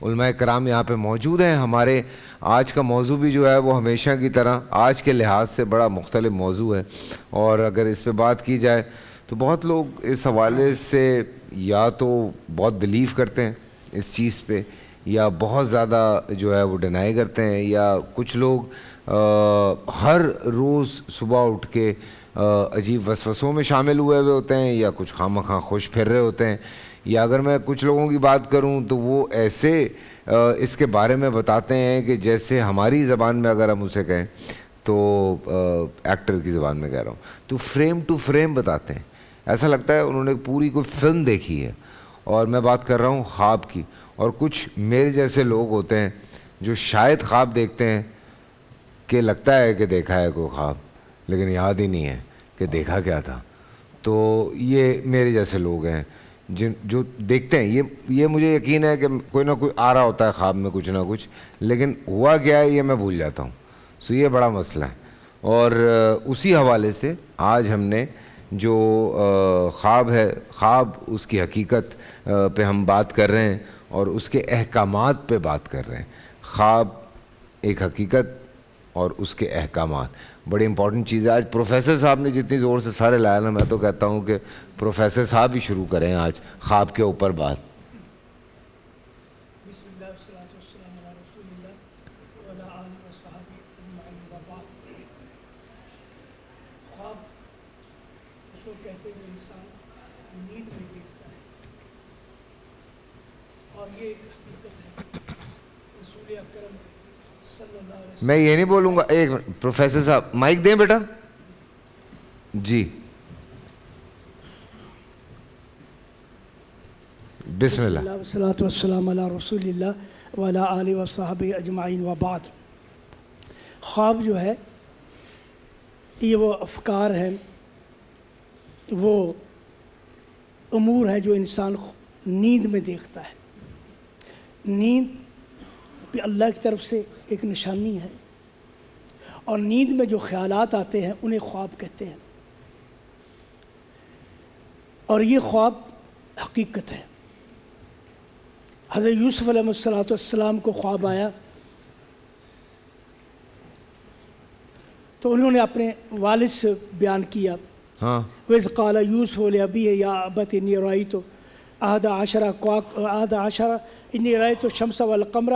علماء کرام یہاں پہ موجود ہیں. ہمارے آج کا موضوع بھی جو ہے وہ ہمیشہ کی طرح آج کے لحاظ سے بڑا مختلف موضوع ہے, اور اگر اس پہ بات کی جائے تو بہت لوگ اس حوالے سے یا تو بہت بلیو کرتے ہیں اس چیز پہ, یا بہت زیادہ جو ہے وہ ڈینائی کرتے ہیں, یا کچھ لوگ ہر روز صبح اٹھ کے عجیب وسوسوں میں شامل ہوئے ہوتے ہیں, یا کچھ خواہ مخواہ خوش پھر رہے ہوتے ہیں, یا اگر میں کچھ لوگوں کی بات کروں تو وہ ایسے اس کے بارے میں بتاتے ہیں کہ جیسے ہماری زبان میں اگر ہم اسے کہیں تو ایکٹر کی زبان میں کہہ رہا ہوں تو فریم ٹو فریم بتاتے ہیں, ایسا لگتا ہے انہوں نے پوری کوئی فلم دیکھی ہے. اور میں بات کر رہا ہوں خواب کی. اور کچھ میرے جیسے لوگ ہوتے ہیں جو شاید خواب دیکھتے ہیں کہ لگتا ہے کہ دیکھا ہے کوئی خواب, لیکن یاد ہی نہیں ہے کہ دیکھا کیا تھا. تو یہ میرے جیسے لوگ ہیں جو دیکھتے ہیں. یہ مجھے یقین ہے کہ کوئی نہ کوئی آ رہا ہوتا ہے خواب میں کچھ نہ کچھ, لیکن ہوا کیا ہے یہ میں بھول جاتا ہوں. سو یہ بڑا مسئلہ ہے. اور اسی حوالے سے آج ہم نے جو خواب ہے, خواب اس کی حقیقت پہ ہم بات کر رہے ہیں اور اس کے احکامات پہ بات کر رہے ہیں. خواب ایک حقیقت اور اس کے احکامات بڑی امپورٹنٹ چیز ہے. آج پروفیسر صاحب نے جتنی زور سے سارے لایا نا, میں تو کہتا ہوں کہ پروفیسر صاحب ہی شروع کریں آج خواب کے اوپر بات. بسم اللہ والصلاۃ والسلام علی رسول اللہ وعلی آلہ وصحبہ اجمعین وبعد. خواب اس کو کہتے ہیں جو انسان نیند میں دیکھتا ہے, اور یہ ایک حقیقت ہے. رسول اکرم صلی اللہ علیہ وسلم, میں یہ نہیں بولوں گا, ایک پروفیسر صاحب مائک دیں بیٹا جی. بسم اللہ. والصلاۃ والسلام علی رسول اللہ وعلی آلہ وصحبہ اجمعین وبعد. خواب جو ہے یہ وہ افکار ہیں, وہ امور ہیں جو انسان نیند میں دیکھتا ہے. نیند بھی اللہ کی طرف سے ایک نشانی ہے, اور نیند میں جو خیالات آتے ہیں انہیں خواب کہتے ہیں, اور یہ خواب حقیقت ہے. حضرت یوسف علیہ السلام کو خواب آیا تو انہوں نے اپنے والد سے بیان کیا. ہاں, وَإِذْ قَالَ يُوسُفُ لِأَبِيهِ يَا أَبَتِ إِنِّي رَأَيْتُ أَحَدَ عَشَرَ إِنِّي رَأَيْتُ الشَّمْسَ وَالْقَمَرَ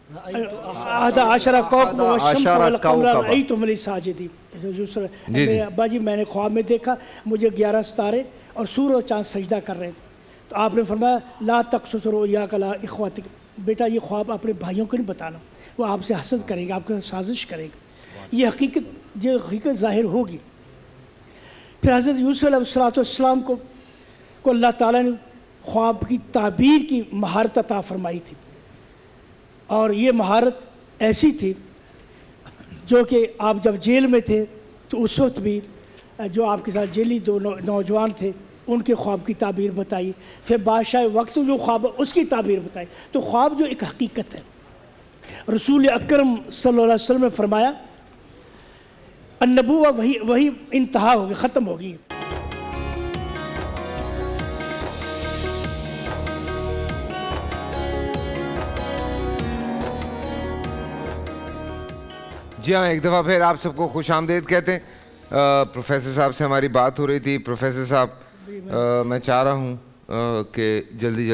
أَحَدَ عَشَرَ كَوْكَبًا وَالشَّمْسَ وَالْقَمَرَ رَأَيْتُهُمْ لِي سَاجِدِينَ. ابا جی میں نے خواب میں دیکھا مجھے 11 ستارے اور سورج اور چاند سجدہ کر رہے ہیں. تو آپ نے فرمایا لا تقصص رؤیاک علی اخواتک, بیٹا یہ خواب اپنے بھائیوں کو نہیں بتانا, وہ آپ سے حسد کریں گے, آپ کے سازش کریں گے. یہ حقیقت ظاہر ہوگی. پھر حضرت یوسف علیہ السلام کو اللہ تعالیٰ نے خواب کی تعبیر کی مہارت عطا فرمائی تھی, اور یہ مہارت ایسی تھی جو کہ آپ جب جیل میں تھے تو اس وقت بھی جو آپ کے ساتھ جیلی 2 نوجوان تھے ان کے خواب کی تعبیر بتائی. پھر بادشاہ وقت جو خواب اس کی تعبیر بتائی. تو خواب جو ایک حقیقت ہے. رسول اکرم صلی اللہ علیہ وسلم نے فرمایا النبوہ وہی انتہا ہوگی, ختم ہوگی. جی ہاں, ایک دفعہ پھر آپ سب کو خوش آمدید کہتے ہیں. پروفیسر صاحب سے ہماری بات ہو رہی تھی. پروفیسر صاحب میں چاہ رہا ہوں کہ جلدی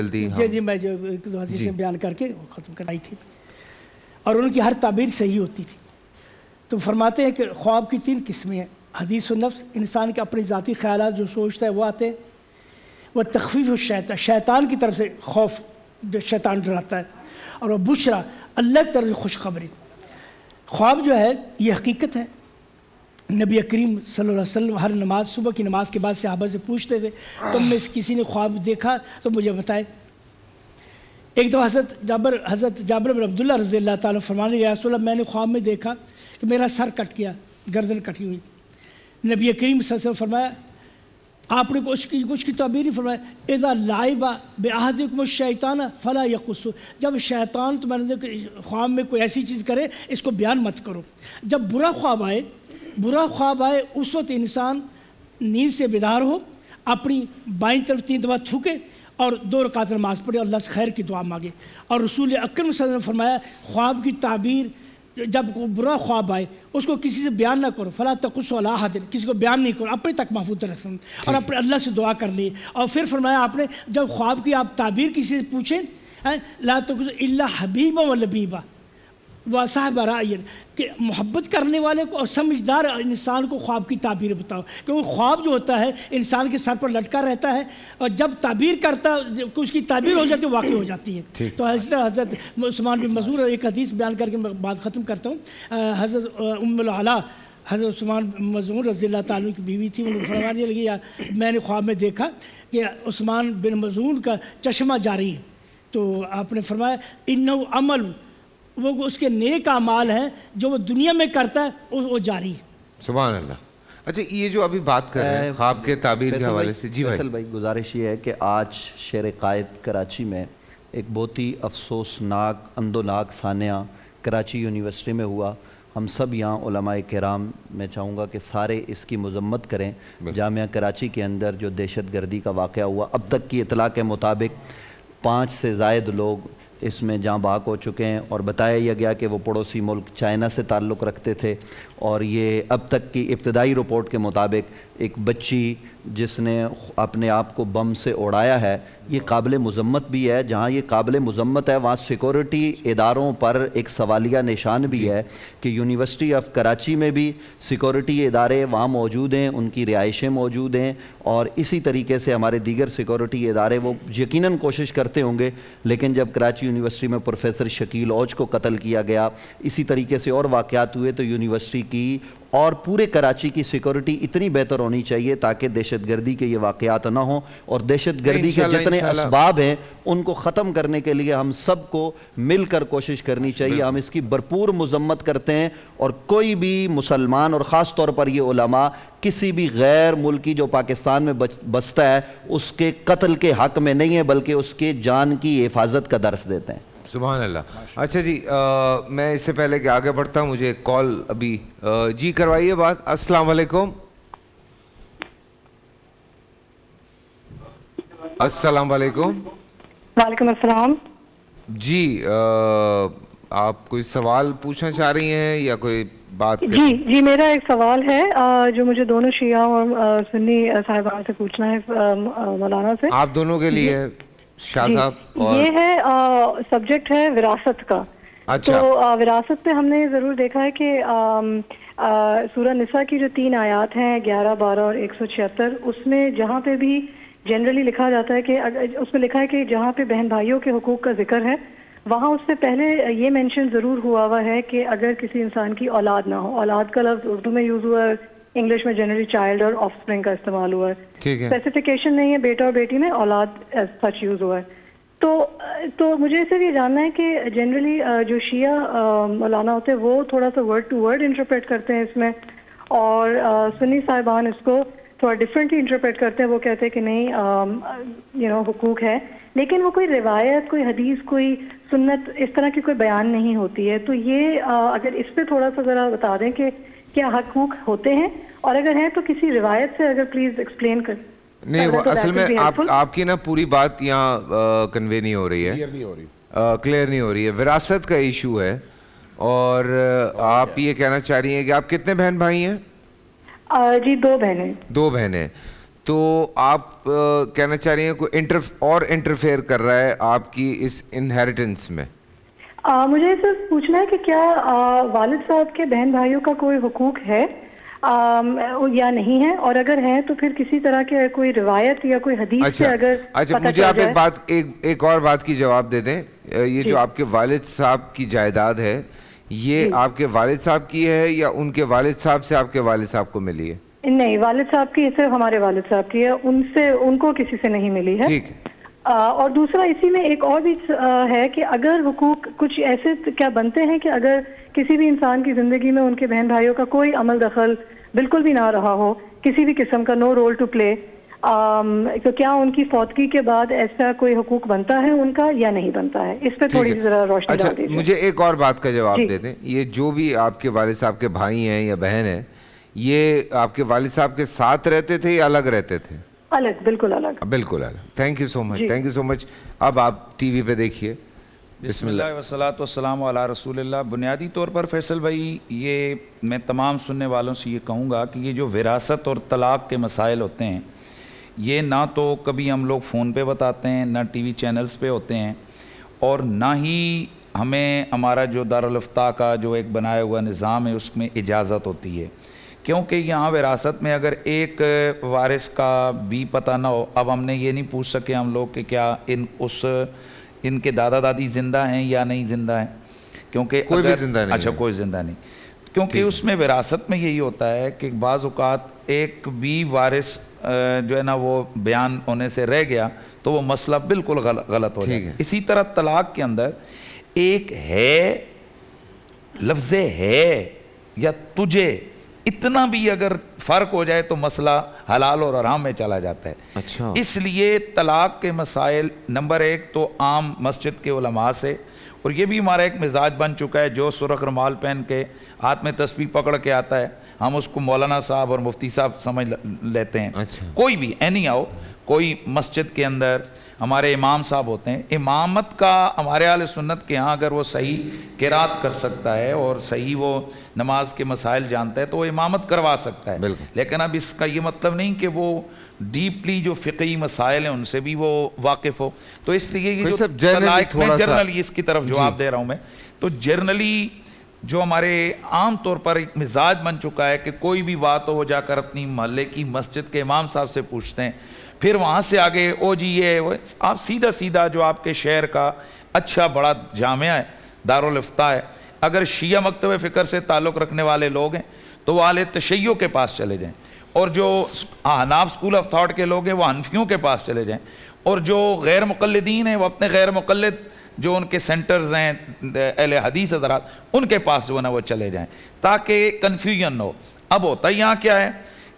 جی میں جو ایک دو حدیثیں بیان کر کے ختم کرائی تھی, اور ان کی ہر تعبیر صحیح ہوتی تھی. تو فرماتے ہیں کہ خواب کی 3 قسمیں ہیں. حدیث النفس, انسان کے اپنے ذاتی خیالات جو سوچتا ہے وہ آتے ہیں. وہ تخفیف الشیطان, شیطان کی طرف سے خوف, شیطان ڈراتا ہے. اور وہ بشرا, اللہ کی طرف سے خوشخبری. خواب جو ہے یہ حقیقت ہے. نبی کریم صلی اللہ علیہ وسلم ہر نماز, صبح کی نماز کے بعد صحابہ سے پوچھتے تھے تم میں کسی نے خواب دیکھا تو مجھے بتائے. ایک دفعہ حضرت جابر بن عبداللہ رضی اللہ تعالیٰ فرمانے یا رسول اللہ میں نے خواب میں دیکھا کہ میرا سر کٹ گیا, گردن کٹی ہوئی. نبی کریم صلی اللہ علیہ وسلم فرمایا آپ نے کچھ کی تعبیر نہیں فرمایا اذا لعب باحدکم الشیطان فلا یقص, جب شیطان تمہارے خواب میں کوئی ایسی چیز کرے اس کو بیان مت کرو. جب برا خواب آئے اس وقت انسان نیند سے بیدار ہو, اپنی بائیں طرف 3 دفعہ تھوکے اور 2 رکعت نماز پڑھے اور اللہ سے خیر کی دعا مانگے. اور رسول اکرم صلی اللہ علیہ وسلم نے فرمایا خواب کی تعبیر جب کوئی برا خواب آئے اس کو کسی سے بیان نہ کرو, فلا تقص علی احد, کسی کو بیان نہیں کرو, اپنے تک محفوظ رکھو اور اپنے اللہ سے دعا کر لی. اور پھر فرمایا آپ نے جب خواب کی آپ تعبیر کسی سے پوچھیں لا تقص الا حبیبا و لبیبا و صاحب رائے, کہ محبت کرنے والے کو اور سمجھدار انسان کو خواب کی تعبیر بتاؤ, کیونکہ خواب جو ہوتا ہے انسان کے سر پر لٹکا رہتا ہے اور جب تعبیر کرتا ہے اس کی تعبیر ہو جاتی ہے واقع ہو جاتی ہے. تو حضرت عثمان بن مظعون ایک حدیث بیان کر کے میں بات ختم کرتا ہوں. حضرت ام العلا حضرت عثمان بن مظعون رضی اللہ تعالیٰ کی بیوی تھی, انہوں فرمانے لگی میں نے خواب میں دیکھا کہ عثمان بن مظعون کا چشمہ جاری ہے. تو آپ نے فرمایا انہو عمل, وہ اس کے نیک اعمال ہیں جو وہ دنیا میں کرتا ہے وہ جاری ہے. سبحان اللہ. اچھا یہ جو ابھی بات کر رہے ہیں خواب کے تعبیر کے حوالے سے, جی فیصل بھائی گزارش یہ ہے کہ آج شہر قائد کراچی میں ایک بہت ہی افسوسناک اندوناک سانحہ کراچی یونیورسٹی میں ہوا. ہم سب یہاں علماء کرام میں چاہوں گا کہ سارے اس کی مذمت کریں. جامعہ کراچی کے اندر جو دہشت گردی کا واقعہ ہوا, اب تک کی اطلاع کے مطابق 5 سے زائد لوگ اس میں جاں بحق ہو چکے ہیں اور بتایا یہ گیا کہ وہ پڑوسی ملک چائنا سے تعلق رکھتے تھے. اور یہ اب تک کی ابتدائی رپورٹ کے مطابق ایک بچی جس نے اپنے آپ کو بم سے اڑایا ہے, یہ قابل مذمت بھی ہے. جہاں یہ قابل مذمت ہے وہاں سیکورٹی اداروں پر ایک سوالیہ نشان بھی ہے کہ یونیورسٹی آف کراچی میں بھی سیکورٹی ادارے وہاں موجود ہیں, ان کی رہائشیں موجود ہیں, اور اسی طریقے سے ہمارے دیگر سیکورٹی ادارے وہ یقیناً کوشش کرتے ہوں گے. لیکن جب کراچی یونیورسٹی میں پروفیسر شکیل اوج کو قتل کیا گیا, اسی طریقے سے اور واقعات ہوئے, تو یونیورسٹی کی اور پورے کراچی کی سیکورٹی اتنی بہتر ہونی چاہیے تاکہ دہشت گردی کے یہ واقعات نہ ہوں, اور دہشت گردی کے جتنے اسباب ہیں ان کو ختم کرنے کے لیے ہم سب کو مل کر کوشش کرنی چاہیے. ہم اس کی بھرپور مذمت کرتے ہیں, اور کوئی بھی مسلمان اور خاص طور پر یہ علماء کسی بھی غیر ملکی جو پاکستان میں بستا ہے اس کے قتل کے حق میں نہیں ہے, بلکہ اس کے جان کی حفاظت کا درس دیتے ہیں. سبحان اللہ. اچھا جی, میں اس سے پہلے کہ آگے بڑھتا ہوں مجھے ایک کال ابھی, جی کروائیے بات. السلام علیکم. السلام علیکم. وعلیکم السلام. جی آپ کوئی سوال پوچھنا چاہ رہی ہیں یا کوئی بات؟ جی میرا ایک سوال ہے جو مجھے دونوں شیعہ اور سنی صاحبان سے پوچھنا ہے مولانا سے. آپ دونوں کے لیے شاہ صاحب. یہ ہے سبجیکٹ ہے وراثت کا. اچھا. تو وراثت پہ ہم نے ضرور دیکھا ہے کہ سورہ نساء کی جو 3 آیات ہیں 11, 12 اور 176, اس میں جہاں پہ بھی جنرلی لکھا جاتا ہے کہ اس میں لکھا ہے کہ جہاں پہ بہن بھائیوں کے حقوق کا ذکر ہے وہاں اس سے پہلے یہ مینشن ضرور ہوا ہے کہ اگر کسی انسان کی اولاد نہ ہو. اولاد کا لفظ اردو میں یوز ہوا ہے, انگلش میں جنرلی چائلڈ اور آف اسپرنگ کا استعمال ہوا ہے. اسپیسیفیکیشن نہیں ہے بیٹا اور بیٹی میں, اولاد سچ یوز ہوا ہے. تو مجھے صرف یہ جاننا ہے کہ جنرلی جو شیعہ مولانا ہوتے ہیں وہ تھوڑا سا ورڈ ٹو ورڈ انٹرپریٹ کرتے ہیں اس میں, اور سنی صاحبان اس کو تھوڑا ڈفرینٹلی انٹرپریٹ کرتے ہیں. وہ کہتے ہیں کہ نہیں حقوق ہے, لیکن وہ کوئی روایت, کوئی حدیث, کوئی سنت اس طرح کی کوئی بیان نہیں ہوتی ہے. تو یہ اگر اس پہ تھوڑا سا ذرا بتا دیں کہ کیا حقوق ہوتے ہیں, اور اگر ہیں تو کسی روایت سے اگر پلیز ایکسپلین کر. نہیں وہ اصل میں آپ کی نا پوری بات یہاں کنوے نہیں ہو رہی ہے, کلیئر نہیں ہو رہی ہے. وراثت کا ایشو ہے, اور آپ یہ کہنا چاہ رہی ہیں کہ آپ کتنے بہن بھائی ہیں؟ جی 2 بہنیں. 2 بہنیں. تو آپ کہنا چاہ رہی ہیں کوئی انٹرفیئر کر رہا ہے آپ کی اس انہیریٹنس میں؟ مجھے صرف پوچھنا ہے کہ کیا والد صاحب کے بہن بھائیوں کا کوئی حقوق ہے یا نہیں ہے, اور اگر ہے تو پھر کسی طرح کے کوئی روایت یا کوئی حدیث سے اگر اچھا مجھے آپ ایک اور بات کی جواب دے دیں. یہ جو آپ کے والد صاحب کی جائیداد ہے یہ آپ کے والد صاحب کی ہے یا ان کے والد صاحب سے آپ کے والد صاحب کو ملی ہے؟ نہیں, والد صاحب کی صرف ہمارے والد صاحب کی ہے, ان کو کسی سے نہیں ملی ہے. ٹھیک ہے. اور دوسرا اسی میں ایک اور بھی ہے کہ اگر حقوق کچھ ایسے کیا بنتے ہیں کہ اگر کسی بھی انسان کی زندگی میں ان کے بہن بھائیوں کا کوئی عمل دخل بالکل بھی نہ رہا ہو, کسی بھی قسم کا, نو رول ٹو پلے, تو کیا ان کی فوتگی کے بعد ایسا کوئی حقوق بنتا ہے ان کا یا نہیں بنتا ہے؟ اس پہ تھوڑی سی ذرا روشنی ڈال دیجیے. مجھے ایک اور بات کا جواب دے دیں. یہ جو بھی آپ کے والد صاحب کے بھائی ہیں یا بہن ہیں, یہ آپ کے والد صاحب کے ساتھ رہتے تھے یا الگ رہتے تھے؟ الگ، بالکل الگ. بالکل الگ. تھینک یو سو مچ, جی. Thank you so much. اب آپ ٹی وی پہ دیکھیے. بسم اللہ والصلاۃ والسلام علی رسول اللہ. بنیادی طور پر فیصل بھائی یہ میں تمام سننے والوں سے یہ کہوں گا کہ یہ جو وراثت اور طلاق کے مسائل ہوتے ہیں یہ نہ تو کبھی ہم لوگ فون پہ بتاتے ہیں, نہ ٹی وی چینلز پہ ہوتے ہیں, اور نہ ہی ہمیں ہمارا جو دارالفتاء کا جو ایک بنایا ہوا نظام ہے اس میں اجازت ہوتی ہے, کیونکہ یہاں وراثت میں اگر ایک وارث کا بھی پتہ نہ ہو. اب ہم نے یہ نہیں پوچھ سکے ہم لوگ کہ کیا ان کے دادا دادی زندہ ہیں یا نہیں زندہ ہیں, کیونکہ کوئی بھی زندہ نہیں. اچھا کوئی زندہ نہیں, کیونکہ اس میں وراثت میں یہی ہوتا ہے کہ بعض اوقات ایک بھی وارث جو ہے نا وہ بیان ہونے سے رہ گیا تو وہ مسئلہ بالکل غلط ہو جائے. اسی طرح طلاق کے اندر ایک ہے, لفظ ہے یا تجھے, اتنا بھی اگر فرق ہو جائے تو مسئلہ حلال اور حرام میں چلا جاتا ہے. اچھا. اس لیے طلاق کے مسائل نمبر ایک تو عام مسجد کے علماء سے, اور یہ بھی ہمارا ایک مزاج بن چکا ہے, جو سرخ رومال پہن کے ہاتھ میں تسبیح پکڑ کے آتا ہے ہم اس کو مولانا صاحب اور مفتی صاحب سمجھ لیتے ہیں. کوئی بھی اینی آؤ, کوئی مسجد کے اندر ہمارے امام صاحب ہوتے ہیں, امامت کا ہمارے اہل سنت کے ہاں اگر وہ صحیح قرات کر سکتا ہے اور صحیح وہ نماز کے مسائل جانتا ہے تو وہ امامت کروا سکتا ہے. لیکن اب اس کا یہ مطلب نہیں کہ وہ ڈیپلی جو فقہی مسائل ہیں ان سے بھی وہ واقف ہو. تو اس لیے یہ جو جنرلی اس کی طرف جواب دے رہا ہوں میں, تو جنرلی جو ہمارے عام طور پر ایک مزاج بن چکا ہے کہ کوئی بھی بات ہو جا کر اپنی محلے کی مسجد کے امام صاحب سے پوچھتے ہیں, پھر وہاں سے آگے او جی یہ آپ سیدھا جو آپ کے شہر کا اچھا بڑا جامعہ ہے دارالفتاء ہے, اگر شیعہ مکتب فکر سے تعلق رکھنے والے لوگ ہیں تو وہ اہل تشیع کے پاس چلے جائیں, اور جو احناف اسکول آف تھاٹ کے لوگ ہیں وہ حنفیوں کے پاس چلے جائیں, اور جو غیر مقلدین ہیں وہ اپنے غیر مقلد جو ان کے سینٹرز ہیں اہل حدیث حضرات ان کے پاس جو ہے نا وہ چلے جائیں تاکہ کنفیوژن نہ ہو. اب ہوتا یہاں کیا ہے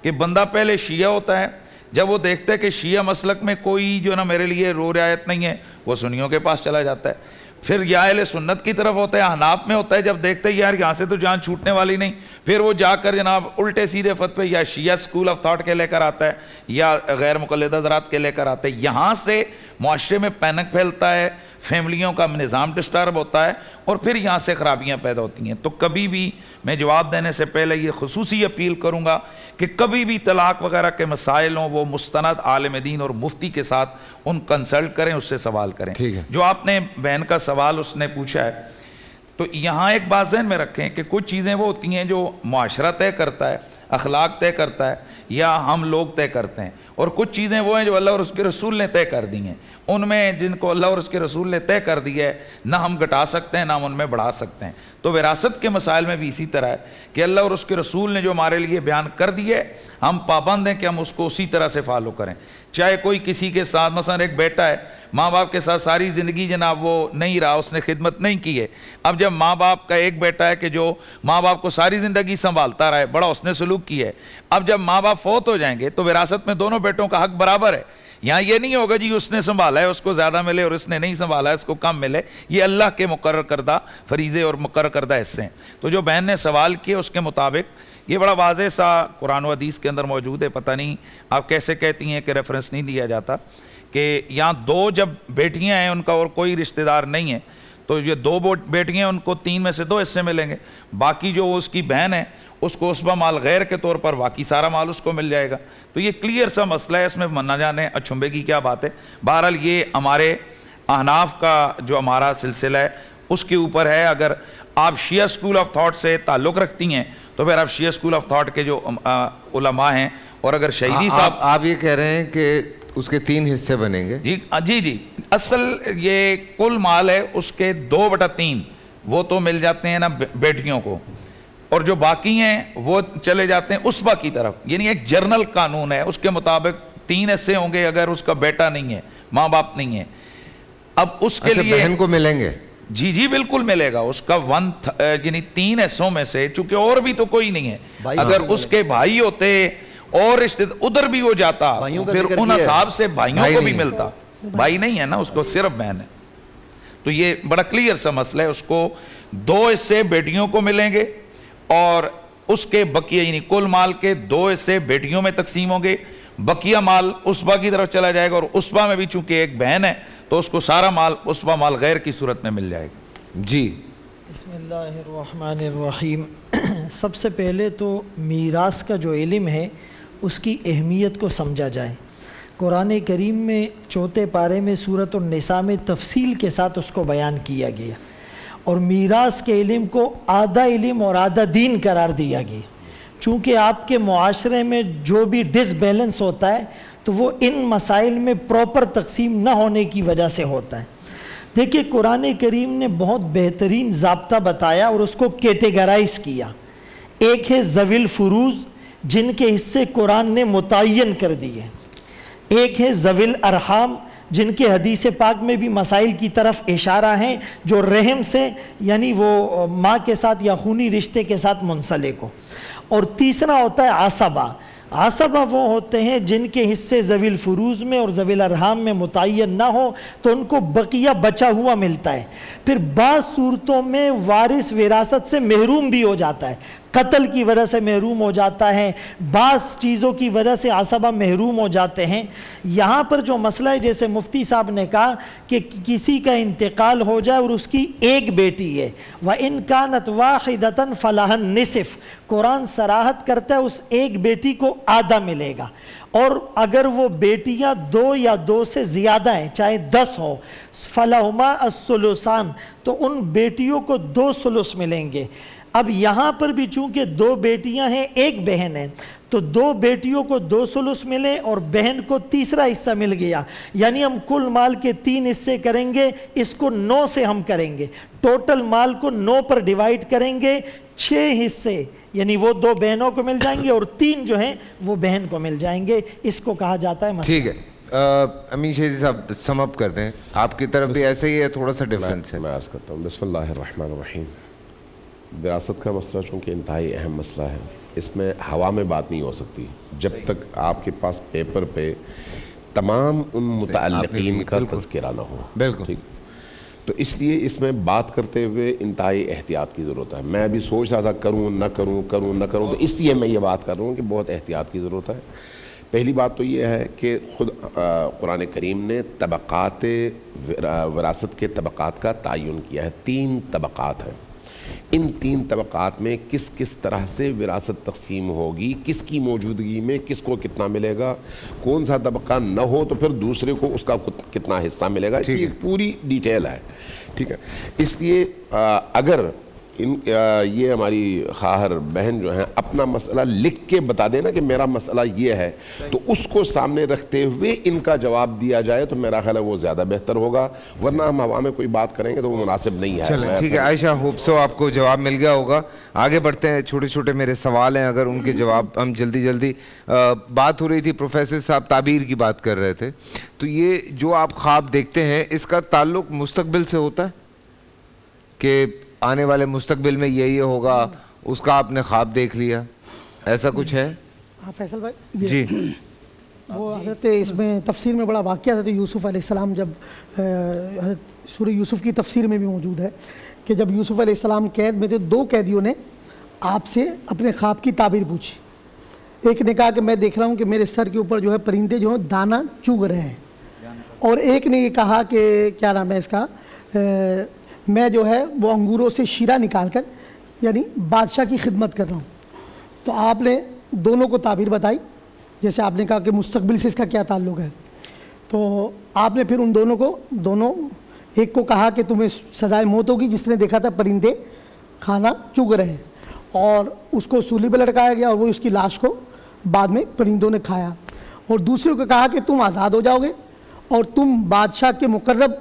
کہ بندہ پہلے شیعہ ہوتا ہے, جب وہ دیکھتا ہے کہ شیعہ مسلک میں کوئی جو نا میرے لیے رو رعایت نہیں ہے وہ سنیوں کے پاس چلا جاتا ہے. پھر یا اہل سنت کی طرف ہوتا ہے, حناف میں ہوتا ہے, جب دیکھتے ہیں یار یہاں سے تو جان چھوٹنے والی نہیں, پھر وہ جا کر جناب الٹے سیدھے فتوے یا شیعہ اسکول آف تھاٹ کے لے کر آتا ہے یا غیر مقلد حضرات کے لے کر آتا ہے. یہاں سے معاشرے میں پینک پھیلتا ہے, فیملیوں کا نظام ڈسٹرب ہوتا ہے, اور پھر یہاں سے خرابیاں پیدا ہوتی ہیں. تو کبھی بھی میں جواب دینے سے پہلے یہ خصوصی اپیل کروں گا کہ کبھی بھی طلاق وغیرہ کے مسائل ہوں وہ مستند عالم دین اور مفتی کے ساتھ ان کنسلٹ کریں, اس سے سوال کریں. جو آپ نے بہن کا سوال اس نے پوچھا ہے, تو یہاں ایک بات ذہن میں رکھیں کہ کچھ چیزیں وہ ہوتی ہیں جو معاشرہ طے کرتا ہے, اخلاق طے کرتا ہے یا ہم لوگ طے کرتے ہیں, اور کچھ چیزیں وہ ہیں جو اللہ اور اس کے رسول نے طے کر دی ہیں. ان میں جن کو اللہ اور اس کے رسول نے طے کر دی ہے نہ ہم گھٹا سکتے ہیں نہ ہم ان میں بڑھا سکتے ہیں. تو وراثت کے مسائل میں بھی اسی طرح ہے کہ اللہ اور اس کے رسول نے جو ہمارے لیے بیان کر دی ہے ہم پابند ہیں کہ ہم اس کو اسی طرح سے فالو کریں. چاہے کوئی کسی کے ساتھ مثلا ایک بیٹا ہے ماں باپ کے ساتھ ساری زندگی جناب وہ نہیں رہا, اس نے خدمت نہیں کی ہے. اب جب ماں باپ کا ایک بیٹا ہے کہ جو ماں باپ کو ساری زندگی سنبھالتا رہا ہے, بڑا اس نے سلوک کی ہے, اب جب ماں باپ فوت ہو جائیں گے تو وراثت میں دونوں بیٹوں کا حق برابر ہے. یہاں یہ نہیں ہوگا جی اس نے سنبھالا ہے اس کو زیادہ ملے اور اس نے نہیں سنبھالا ہے اس کو کم ملے. یہ اللہ کے مقرر کردہ فریضے اور مقرر کردہ حصے ہیں. تو جو بہن نے سوال کیا اس کے مطابق یہ بڑا واضح سا قرآن و حدیث کے اندر موجود ہے. پتہ نہیں آپ کیسے کہتی ہیں کہ ریفرنس نہیں دیا جاتا, کہ یہاں دو جب بیٹیاں ہیں ان کا اور کوئی رشتہ دار نہیں ہے تو یہ دو بیٹیاں ہیں ان کو 3 میں سے 2 حصے ملیں گے, باقی جو اس کی بہن ہے اس کو عصبہ مال غیر کے طور پر باقی سارا مال اس کو مل جائے گا. تو یہ کلیئر سا مسئلہ ہے, اس میں نہ جانے اچھمبے کی کیا بات ہے. بہرحال یہ ہمارے احناف کا جو ہمارا سلسلہ ہے اس کے اوپر ہے. اگر آپ شیعہ اسکول آف تھاٹ سے تعلق رکھتی ہیں تو پھر آپ شیعہ اسکول آف تھاٹ کے جو علماء ہیں, اور اگر شہیدی صاحب آپ یہ کہہ رہے ہیں کہ اس کے 3 حصے بنیں گے. جی اصل یہ کل مال ہے اس کے 2/3 وہ تو مل جاتے ہیں نا بیٹیوں کو, اور جو باقی ہیں وہ چلے جاتے ہیں عصبہ کی طرف. یعنی ایک جرنل قانون ہے, اس کے مطابق 3 حصے ہوں گے اگر اس کا بیٹا نہیں ہے, ماں باپ نہیں ہے. اب اس کے لیے بہن کو ملیں گے. جی بالکل ملے گا اس کا یعنی 3 حصوں میں سے, چونکہ اور بھی تو کوئی نہیں ہے. اگر اس کے بھائی ہوتے اور رشتے ادھر بھی ہو جاتا پھر ان حساب سے بھائیوں کو بھی ملتا. بھائی نہیں ہے نا اس کو, صرف بہن ہے. تو یہ بڑا کلیئر سا مسئلہ ہے. اس کو 2 حصے بیٹیوں کو ملیں گے اور اس کے بقیہ یعنی کل مال کے 2 حصے بیٹیوں میں تقسیم ہوں گے, بقیہ مال اسبا کی طرف چلا جائے گا، اور اسبا میں بھی چونکہ ایک بہن ہے تو اس کو سارا مال اسبا مال غیر کی صورت میں مل جائے گا۔ جی بسم اللہ الرحمن الرحیم۔ سب سے پہلے تو میراث کا جو علم ہے اس کی اہمیت کو سمجھا جائے۔ قرآن کریم میں 4 پارے میں سورۃ النساء میں تفصیل کے ساتھ اس کو بیان کیا گیا، اور میراث کے علم کو آدھا علم اور آدھا دین قرار دیا گیا، چونکہ آپ کے معاشرے میں جو بھی ڈس بیلنس ہوتا ہے تو وہ ان مسائل میں پراپر تقسیم نہ ہونے کی وجہ سے ہوتا ہے۔ دیکھیے قرآن کریم نے بہت بہترین ضابطہ بتایا اور اس کو کیٹیگرائز کیا۔ ایک ہے ذوی الفروض جن کے حصے قرآن نے متعین کر دیے، ایک ہے ذوی الارحام جن کے حدیث پاک میں بھی مسائل کی طرف اشارہ ہیں، جو رحم سے یعنی وہ ماں کے ساتھ یا خونی رشتے کے ساتھ منسلک ہو، اور تیسرا ہوتا ہے عصبہ۔ عصبہ وہ ہوتے ہیں جن کے حصے ذوی الفروض میں اور ذوی الارحام میں متعین نہ ہو تو ان کو بقیہ بچا ہوا ملتا ہے۔ پھر بعض صورتوں میں وارث وراثت سے محروم بھی ہو جاتا ہے، قتل کی وجہ سے محروم ہو جاتا ہے، بعض چیزوں کی وجہ سے عصبہ محروم ہو جاتے ہیں۔ یہاں پر جو مسئلہ ہے، جیسے مفتی صاحب نے کہا کہ کسی کا انتقال ہو جائے اور اس کی ایک بیٹی ہے، وَإِن كَانَتْ وَاحِدَةً فَلَهَا النِّصْفُ، قرآن صراحت کرتا ہے اس ایک بیٹی کو آدھا ملے گا، اور اگر وہ بیٹیاں 2 یا 2 سے زیادہ ہیں، چاہے 10 ہو، فَلَهُمَا الثُّلُثَانِ، تو ان بیٹیوں کو 2 ثلث ملیں گے۔ اب یہاں پر بھی چونکہ 2 بیٹیاں ہیں ایک بہن ہے، تو 2 بیٹیوں کو 2 ثلث ملے اور بہن کو تیسرا حصہ مل گیا، یعنی ہم کل مال کے 3 حصے کریں گے، اس کو 9 سے ہم کریں گے، ٹوٹل مال کو 9 پر ڈیوائیڈ کریں گے، 6 حصے یعنی وہ 2 بہنوں کو مل جائیں گے اور 3 جو ہیں وہ بہن کو مل جائیں گے۔ اس کو کہا جاتا ہے مسئلہ۔ ٹھیک ہے، امین شہیدی صاحب سم اپ کر دیں، آپ کی طرف بھی ایسا ہی ہے، تھوڑا سا ڈیفرنس ہے۔ میں عرض کرتا ہوں، بسم اللہ الرحمن الرحیم۔ وراثت کا مسئلہ چونکہ انتہائی اہم مسئلہ ہے، اس میں ہوا میں بات نہیں ہو سکتی جب تک آپ کے پاس پیپر پہ تمام ان متعلقین کا تذکرہ نہ ہو۔ بالکل ٹھیک، تو اس لیے اس میں بات کرتے ہوئے انتہائی احتیاط کی ضرورت ہے۔ میں ابھی سوچ رہا تھا کروں نہ کروں تو اس لیے میں یہ بات کر رہا ہوں کہ بہت احتیاط کی ضرورت ہے۔ پہلی بات تو یہ ہے کہ خود قرآن کریم نے طبقات وراثت کے طبقات کا تعین کیا ہے، 3 طبقات ہیں۔ ان 3 طبقات میں کس کس طرح سے وراثت تقسیم ہوگی، کس کی موجودگی میں کس کو کتنا ملے گا، کون سا طبقہ نہ ہو تو پھر دوسرے کو اس کا کتنا حصہ ملے گا، اس کی ایک پوری ڈیٹیل ہے۔ ٹھیک ہے، اس لیے اگر یہ ہماری خواہر بہن جو ہیں اپنا مسئلہ لکھ کے بتا دینا کہ میرا مسئلہ یہ ہے، تو اس کو سامنے رکھتے ہوئے ان کا جواب دیا جائے تو میرا خیال ہے وہ زیادہ بہتر ہوگا، ورنہ ہم ہوا میں کوئی بات کریں گے تو وہ مناسب نہیں ہے۔ چلیں ٹھیک ہے عائشہ، ہوپ سو آپ کو جواب مل گیا ہوگا۔ آگے بڑھتے ہیں، چھوٹے چھوٹے میرے سوال ہیں، اگر ان کے جواب ہم جلدی بات ہو رہی تھی، پروفیسر صاحب تعبیر کی بات کر رہے تھے، تو یہ جو آپ خواب دیکھتے ہیں اس کا تعلق مستقبل سے ہوتا ہے کہ آنے والے مستقبل میں یہ ہوگا، اس کا آپ نے خواب دیکھ لیا، ایسا کچھ ہے؟ ہاں فیصل بھائی جی وہ حضرت اس میں تفسیر میں بڑا واقعہ حضرت یوسف علیہ السلام، جب حضرت سورہ یوسف کی تفسیر میں بھی موجود ہے کہ جب یوسف علیہ السلام قید میں تھے، 2 قیدیوں نے آپ سے اپنے خواب کی تعبیر پوچھی۔ ایک نے کہا کہ میں دیکھ رہا ہوں کہ میرے سر کے اوپر جو ہے پرندے جو ہیں دانہ چگ رہے ہیں، اور ایک نے یہ کہا کہ کیا نام ہے اس کا، میں جو ہے وہ انگوروں سے شیرہ نکال کر یعنی بادشاہ کی خدمت کر رہا ہوں۔ تو آپ نے دونوں کو تعبیر بتائی، جیسے آپ نے کہا کہ مستقبل سے اس کا کیا تعلق ہے، تو آپ نے پھر ان دونوں ایک کو کہا کہ تمہیں سزائے موت ہوگی جس نے دیکھا تھا پرندے کھانا چگ رہے ہیں، اور اس کو سولی پہ لٹکایا گیا اور وہ اس کی لاش کو بعد میں پرندوں نے کھایا، اور دوسرے کو کہا کہ تم آزاد ہو جاؤ گے اور تم بادشاہ کے مقرب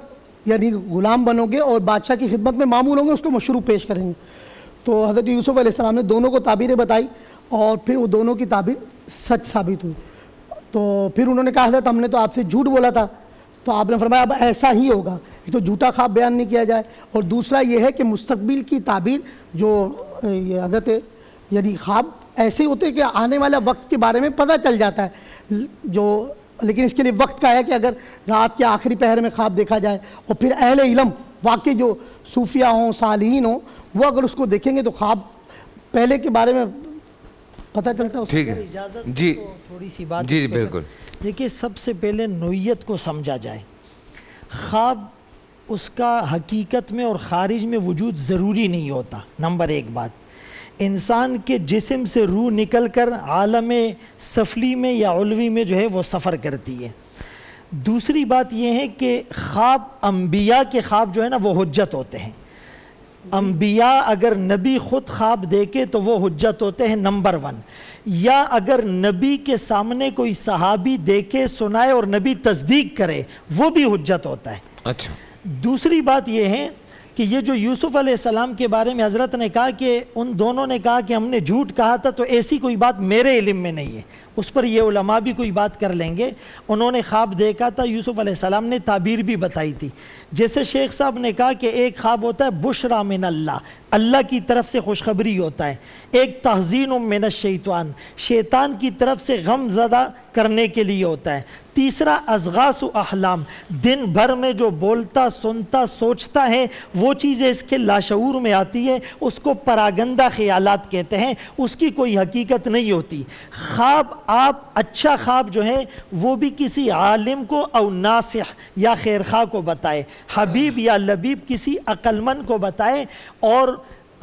یعنی غلام بنو گے اور بادشاہ کی خدمت میں معمول ہوں گے، اس کو مشروع پیش کریں گے۔ تو حضرت یوسف علیہ السلام نے دونوں کو تعبیریں بتائی اور پھر وہ دونوں کی تعبیر سچ ثابت ہوئی۔ تو پھر انہوں نے کہا حضرت ہم نے تو آپ سے جھوٹ بولا تھا، تو آپ نے فرمایا اب ایسا ہی ہوگا، یہ تو جھوٹا خواب بیان نہیں کیا جائے، اور دوسرا یہ ہے کہ مستقبل کی تعبیر جو حضرت یعنی خواب ایسے ہوتے کہ آنے والا وقت کے بارے میں پتہ چل جاتا ہے، جو لیکن اس کے لیے وقت کا ہے کہ اگر رات کے آخری پہر میں خواب دیکھا جائے، اور پھر اہل علم واقعی جو صوفیہ ہوں صالحین ہوں وہ اگر اس کو دیکھیں گے تو خواب پہلے کے بارے میں پتہ چلتا ہے ٹھیک ہے اجازت جی تو تھوڑی سی بات جی اس پہ بالکل. دیکھیے سب سے پہلے نوعیت کو سمجھا جائے. خواب اس کا حقیقت میں اور خارج میں وجود ضروری نہیں ہوتا. نمبر ایک بات، انسان کے جسم سے روح نکل کر عالم سفلی میں یا علوی میں جو ہے وہ سفر کرتی ہے. دوسری بات یہ ہے کہ خواب انبیاء کے خواب جو ہے نا وہ حجت ہوتے ہیں. انبیاء اگر نبی خود خواب دیکھے تو وہ حجت ہوتے ہیں نمبر 1. یا اگر نبی کے سامنے کوئی صحابی دیکھے سنائے اور نبی تصدیق کرے وہ بھی حجت ہوتا ہے. اچھا. دوسری بات یہ ہے کہ یہ جو یوسف علیہ السلام کے بارے میں حضرت نے کہا کہ ان دونوں نے کہا کہ ہم نے جھوٹ کہا تھا، تو ایسی کوئی بات میرے علم میں نہیں ہے. اس پر یہ علماء بھی کوئی بات کر لیں گے. انہوں نے خواب دیکھا تھا، یوسف علیہ السلام نے تعبیر بھی بتائی تھی. جیسے شیخ صاحب نے کہا کہ ایک خواب ہوتا ہے بشرا من اللہ، اللہ کی طرف سے خوشخبری ہوتا ہے. ایک تحزین من الشیطان، شیطان کی طرف سے غم زدہ کرنے کے لیے ہوتا ہے. تیسرا اضغاث و احلام، دن بھر میں جو بولتا سنتا سوچتا ہے وہ چیزیں اس کے لاشعور میں آتی ہے، اس کو پراگندہ خیالات کہتے ہیں، اس کی کوئی حقیقت نہیں ہوتی. خواب آپ اچھا خواب جو ہے وہ بھی کسی عالم کو او ناصح یا خیرخواہ کو بتائے، حبیب یا لبیب کسی عقل مند کو بتائے. اور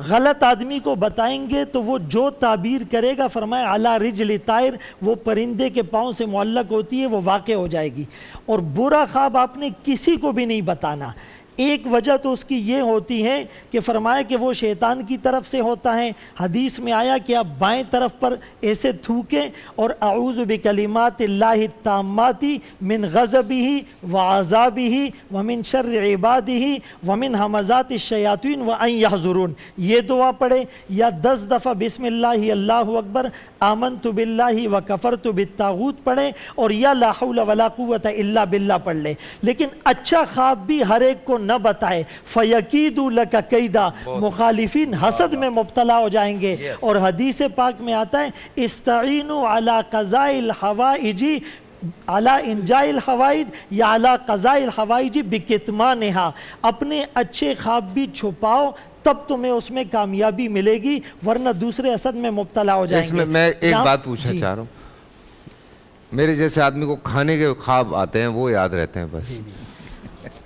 غلط آدمی کو بتائیں گے تو وہ جو تعبیر کرے گا، فرمایا علی رجل طائر، وہ پرندے کے پاؤں سے معلق ہوتی ہے، وہ واقع ہو جائے گی. اور برا خواب آپ نے کسی کو بھی نہیں بتانا. ایک وجہ تو اس کی یہ ہوتی ہے کہ فرمایا کہ وہ شیطان کی طرف سے ہوتا ہے. حدیث میں آیا کہ آپ بائیں طرف پر ایسے تھوکیں اور اعوذ بکلمات اللہ التامات من غضبہ وعذابہ ومن شر عبادہ ومن ہمزات الشیاطین وان یحضرون، یہ دعا پڑھے. یا 10 دفعہ بسم اللہ اللہ اکبر آمنت باللہ وکفرت بالطاغوت پڑھے، اور یا لا حول ولا قوت الا باللہ پڑھ لے. لیکن اچھا خواب بھی ہر ایک کو نہ بتائے. فَيَكِيدُ لَكَ كَيْدًا، مخالفین حسد میں مبتلا ہو جائیں گے. اور حدیث پاک میں آتا ہے استعینوا علی قضاء الحوائج علی انجاء الحوائج یا علی قضاء الحوائج بکتمانہا، اپنے اچھے خواب بھی چھپاؤ تب تمہیں اس میں کامیابی ملے گی، ورنہ دوسرے حسد میں مبتلا ہو جائیں گے. میں ایک بات پوچھنا چاہ رہا ہوں، میرے جیسے آدمی کو کھانے کے خواب آتے ہیں وہ یاد رہتے ہیں بس.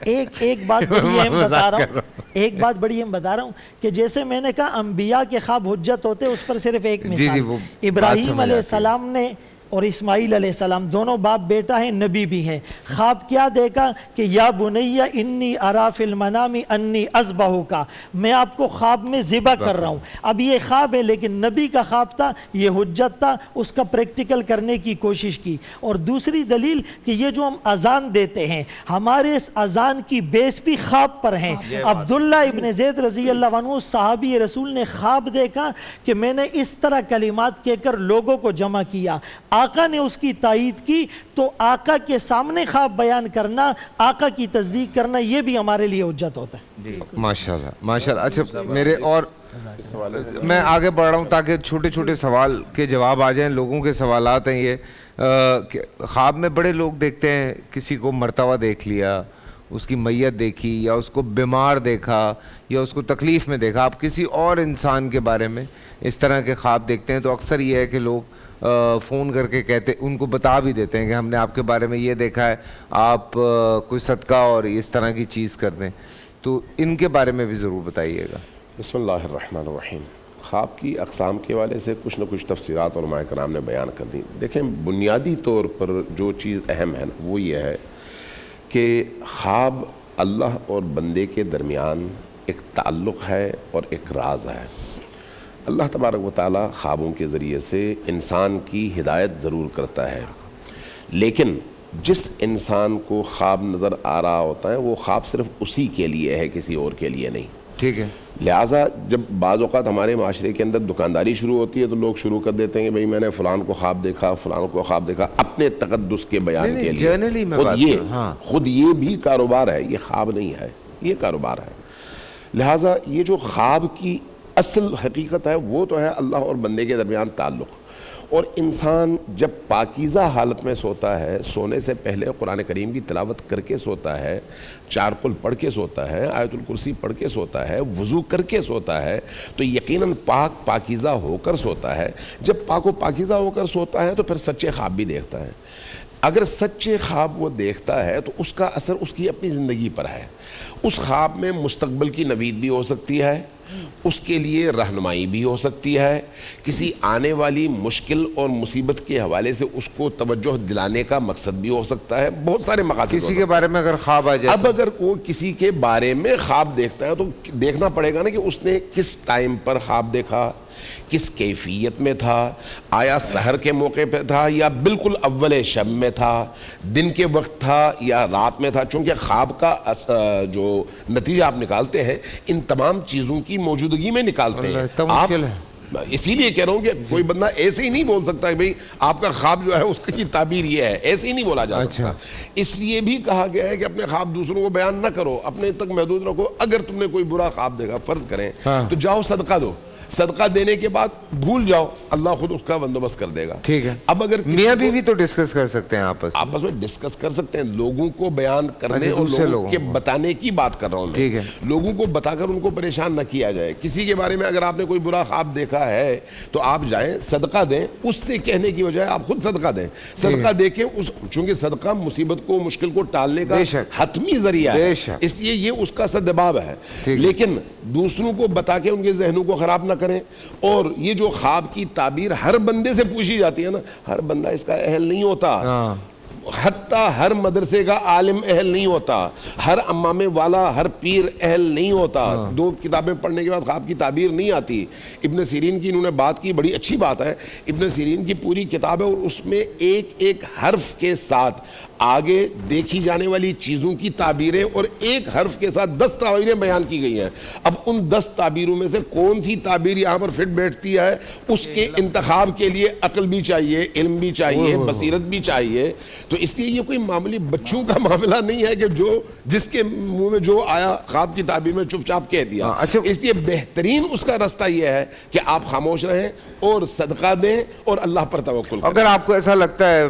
ایک بات بڑی اہم بتا رہا ہوں، ایک بات بڑی اہم بتا رہا ہوں کہ جیسے میں نے کہا انبیاء کے خواب حجت ہوتے، اس پر صرف ایک مثال. ابراہیم علیہ السلام نے اور اسماعیل علیہ السلام دونوں باپ بیٹا ہیں، نبی بھی ہیں. خواب کیا دیکھا کہ یا بنی انی ارا فی المنام انی اذبحک، میں آپ کو خواب میں ذبح کر رہا ہوں. اب یہ خواب ہے لیکن نبی کا خواب تھا، یہ حجت تھا، اس کا پریکٹیکل کرنے کی کوشش کی. اور دوسری دلیل کہ یہ جو ہم اذان دیتے ہیں ہمارے اس اذان کی بیس بھی خواب پر ہیں. عبداللہ ابن زید رضی اللہ عنہ صحابی رسول نے خواب دیکھا کہ میں نے اس طرح کلمات کہہ کر لوگوں کو جمع کیا. آقا نے اس کی تائید کی. تو آقا کے سامنے خواب بیان کرنا، آقا کی تصدیق کرنا، یہ بھی ہمارے لیے حجت ہوتا ہے. ماشاءاللہ ماشاءاللہ. اچھا میرے اور میں آگے بڑھ رہا ہوں تاکہ چھوٹے چھوٹے سوال کے جواب آ جائیں. لوگوں کے سوالات ہیں یہ کہ خواب میں بڑے لوگ دیکھتے ہیں، کسی کو مرتا ہوا دیکھ لیا، اس کی میت دیکھی، یا اس کو بیمار دیکھا، یا اس کو تکلیف میں دیکھا. آپ کسی اور انسان کے بارے میں اس طرح کے خواب دیکھتے ہیں تو اکثر یہ ہے کہ لوگ فون کر کے کہتے، ان کو بتا بھی دیتے ہیں کہ ہم نے آپ کے بارے میں یہ دیکھا ہے، آپ کوئی صدقہ اور اس طرح کی چیز کر دیں. تو ان کے بارے میں بھی ضرور بتائیے گا. بسم اللہ الرحمن الرحیم. خواب کی اقسام کے حوالے سے کچھ نہ کچھ تفسیرات علماء کرام نے بیان کر دی. دیکھیں بنیادی طور پر جو چیز اہم ہے وہ یہ ہے کہ خواب اللہ اور بندے کے درمیان ایک تعلق ہے اور ایک راز ہے. اللہ تبارک و تعالیٰ خوابوں کے ذریعے سے انسان کی ہدایت ضرور کرتا ہے، لیکن جس انسان کو خواب نظر آ رہا ہوتا ہے وہ خواب صرف اسی کے لیے ہے، کسی اور کے لیے نہیں. ٹھیک ہے. لہٰذا جب بعض اوقات ہمارے معاشرے کے اندر دکانداری شروع ہوتی ہے تو لوگ شروع کر دیتے ہیں کہ بھئی میں نے فلان کو خواب دیکھا، فلان کو خواب دیکھا، اپنے تقدس کے بیان کے لیے. خود یہ بھی کاروبار ہے، یہ خواب نہیں ہے، یہ کاروبار ہے. لہٰذا یہ جو خواب کی اصل حقیقت ہے وہ تو ہے اللہ اور بندے کے درمیان تعلق. اور انسان جب پاکیزہ حالت میں سوتا ہے، سونے سے پہلے قرآن کریم کی تلاوت کر کے سوتا ہے، چار قل پڑھ کے سوتا ہے، آیت الکرسی پڑھ کے سوتا ہے، وضو کر کے سوتا ہے، تو یقیناً پاکیزہ ہو کر سوتا ہے۔ جب پاک و پاکیزہ ہو کر سوتا ہے تو پھر سچے خواب بھی دیکھتا ہے۔ اگر سچے خواب وہ دیکھتا ہے تو اس کا اثر اس کی اپنی زندگی پر ہے۔ اس خواب میں مستقبل کی نوید بھی ہو سکتی ہے، اس کے لیے رہنمائی بھی ہو سکتی ہے، کسی آنے والی مشکل اور مصیبت کے حوالے سے اس کو توجہ دلانے کا مقصد بھی ہو سکتا ہے، بہت سارے مقاصد ہو کسی سکتے کے بارے میں اگر خواب آ جائے اب اگر وہ کسی کے بارے میں خواب دیکھتا ہے تو دیکھنا پڑے گا نا کہ اس نے کس ٹائم پر خواب دیکھا، کس کیفیت میں تھا، آیا سحر کے موقع پہ تھا یا بالکل اول شب میں تھا، دن کے وقت تھا یا رات میں تھا، چونکہ خواب کا جو نتیجہ آپ نکالتے ہیں ان تمام چیزوں کی موجودگی میں نکالتے ہیں آپ۔ اسی لیے کہہ رہا ہوں کہ کوئی بندہ ایسے ہی نہیں بول سکتا کہ بھئی آپ کا خواب جو ہے اس کی تعبیر یہ ہے، ایسے ہی نہیں بولا جا سکتا۔ اس لیے بھی کہا گیا ہے کہ اپنے خواب دوسروں کو بیان نہ کرو، اپنے تک محدود رکھو۔ اگر تم نے کوئی برا خواب دیکھا فرض کریں تو جاؤ صدقہ دو، صدقہ دینے کے بعد بھول جاؤ، اللہ خود اس کا بندوبست کر دے گا۔ ٹھیک ہے۔ اب اگر میاں بیوی تو ڈسکس کر سکتے ہیں آپس میں ڈسکس کر سکتے ہیں، لوگوں کو بیان کرنے اور لوگوں کے بتانے کی بات کر رہا ہوں میں، لوگوں کو بتا کر ان کو پریشان نہ کیا جائے۔ کسی کے بارے میں اگر آپ نے کوئی برا خواب دیکھا ہے تو آپ جائیں صدقہ دیں، اس سے کہنے کی بجائے آپ خود صدقہ دیں۔ صدقہ دے کے چونکہ صدقہ مصیبت کو مشکل کو ٹالنے کا حتمی ذریعہ ہے، اس لیے یہ اس کا سدباب ہے، لیکن دوسروں کو بتا کے ان کے ذہنوں کو خراب نہ کریں۔ اور یہ جو خواب کی تعبیر ہر بندے سے پوچھی جاتی ہے نا، ہر بندہ اس کا اہل نہیں ہوتا، حتیٰ ہر مدرسے کا عالم اہل نہیں ہوتا، ہر امام والا ہر پیر اہل نہیں ہوتا۔ دو کتابیں پڑھنے کے بعد خواب کی تعبیر نہیں آتی۔ ابن سیرین کی انہوں نے بات کی، بڑی اچھی بات ہے، ابن سیرین کی پوری کتاب ہے اور اس میں ایک ایک حرف کے ساتھ آگے دیکھی جانے والی چیزوں کی تعبیریں اور ایک حرف کے ساتھ 10 تعبیریں بیان کی گئی ہیں۔ اب ان 10 تعبیروں میں سے کون سی تعبیر یہاں پر فٹ بیٹھتی ہے، اس کے انتخاب کے لیے عقل بھی چاہیے، علم بھی چاہیے، بصیرت بھی چاہیے۔ تو اس لیے یہ کوئی معمولی بچوں کا معاملہ نہیں ہے کہ جو جس کے منہ میں جو آیا خواب کی تعبیر میں چپ چاپ کہہ دیا۔ اس لیے بہترین اس کا راستہ یہ ہے کہ آپ خاموش رہیں اور صدقہ دیں اور اللہ پر توکل کریں۔ اگر آپ کو ایسا لگتا ہے،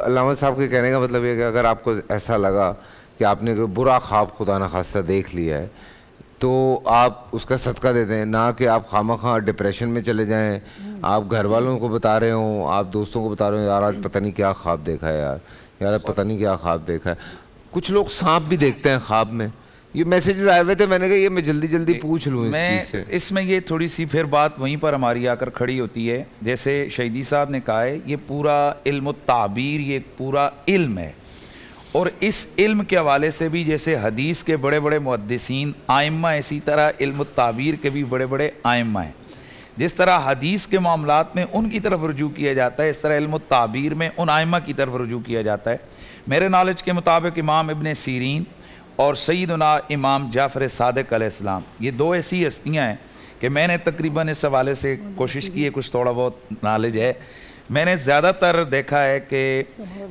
علامہ صاحب کے کہنے کا مطلب یہ کہ اگر آپ کو ایسا لگا کہ آپ نے کوئی برا خواب خدا نخواستہ دیکھ لیا ہے تو آپ اس کا صدقہ دے دیں، نہ کہ آپ خواہ ڈپریشن میں چلے جائیں، آپ گھر والوں کو بتا رہے ہوں، آپ دوستوں کو بتا رہے ہوں، یار آج پتہ نہیں کیا خواب دیکھا ہے، یار پتہ نہیں کیا خواب دیکھا ہے۔ کچھ لوگ سانپ بھی دیکھتے ہیں خواب میں، یہ میسیجز آئے ہوئے تھے، میں نے کہا یہ میں جلدی پوچھ لوں اس چیز سے۔ اس میں یہ تھوڑی سی پھر بات وہیں پر ہماری آ کر کھڑی ہوتی ہے، جیسے شہیدی صاحب نے کہا ہے یہ پورا علم التعبیر یہ پورا علم ہے، اور اس علم کے حوالے سے بھی جیسے حدیث کے بڑے بڑے محدثین آئمہ، اسی طرح علم التعبیر کے بھی بڑے بڑے آئمہ ہیں۔ جس طرح حدیث کے معاملات میں ان کی طرف رجوع کیا جاتا ہے، اس طرح علم التعبیر میں ان آئمہ کی طرف رجوع کیا جاتا ہے۔ میرے نالج کے مطابق امام ابن سیرین اور سیدنا امام جعفر صادق علیہ السلام، یہ دو ایسی ہستیاں ہیں کہ میں نے تقریباً اس حوالے سے کوشش کی ہے، کچھ تھوڑا بہت نالج ہے۔ میں نے زیادہ تر دیکھا ہے کہ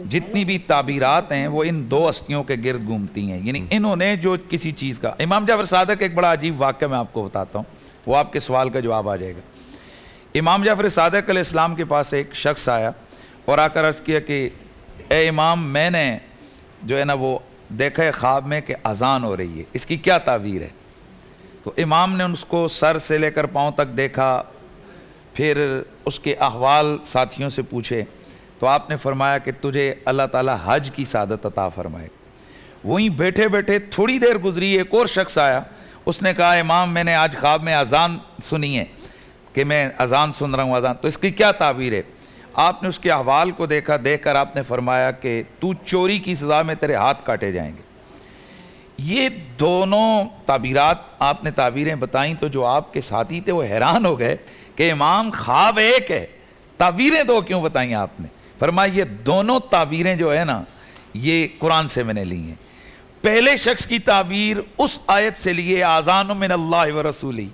جتنی بھی تعبیرات ہیں وہ ان دو ہستیوں کے گرد گھومتی ہیں، یعنی انہوں نے جو کسی چیز کا، امام جعفر صادق ایک بڑا عجیب واقعہ میں آپ کو بتاتا ہوں، وہ آپ کے سوال کا جواب آ جائے گا۔ امام جعفر صادق علیہ السلام کے پاس ایک شخص آیا اور آ کر عرض کیا کہ اے امام، میں نے جو ہے نا وہ دیکھا ہے خواب میں کہ اذان ہو رہی ہے، اس کی کیا تعبیر ہے؟ تو امام نے اس کو سر سے لے کر پاؤں تک دیکھا، پھر اس کے احوال ساتھیوں سے پوچھے، تو آپ نے فرمایا کہ تجھے اللہ تعالیٰ حج کی سعادت عطا فرمائے۔ وہیں بیٹھے بیٹھے تھوڑی دیر گزری، ایک اور شخص آیا، اس نے کہا امام میں نے آج خواب میں اذان سنی ہے کہ میں اذان سن رہا ہوں، اذان، تو اس کی کیا تعبیر ہے؟ آپ نے اس کے احوال کو دیکھا، دیکھ کر آپ نے فرمایا کہ تو چوری کی سزا میں تیرے ہاتھ کاٹے جائیں گے۔ یہ دونوں تعبیرات آپ نے تعبیریں بتائیں تو جو آپ کے ساتھی تھے وہ حیران ہو گئے کہ امام خواب ایک ہے، تعبیریں دو کیوں بتائیں آپ نے؟ فرمایا یہ دونوں تعبیریں جو ہے نا یہ قرآن سے میں نے لی ہیں۔ پہلے شخص کی تعبیر اس آیت سے لیے آذان من اللہ و رسولی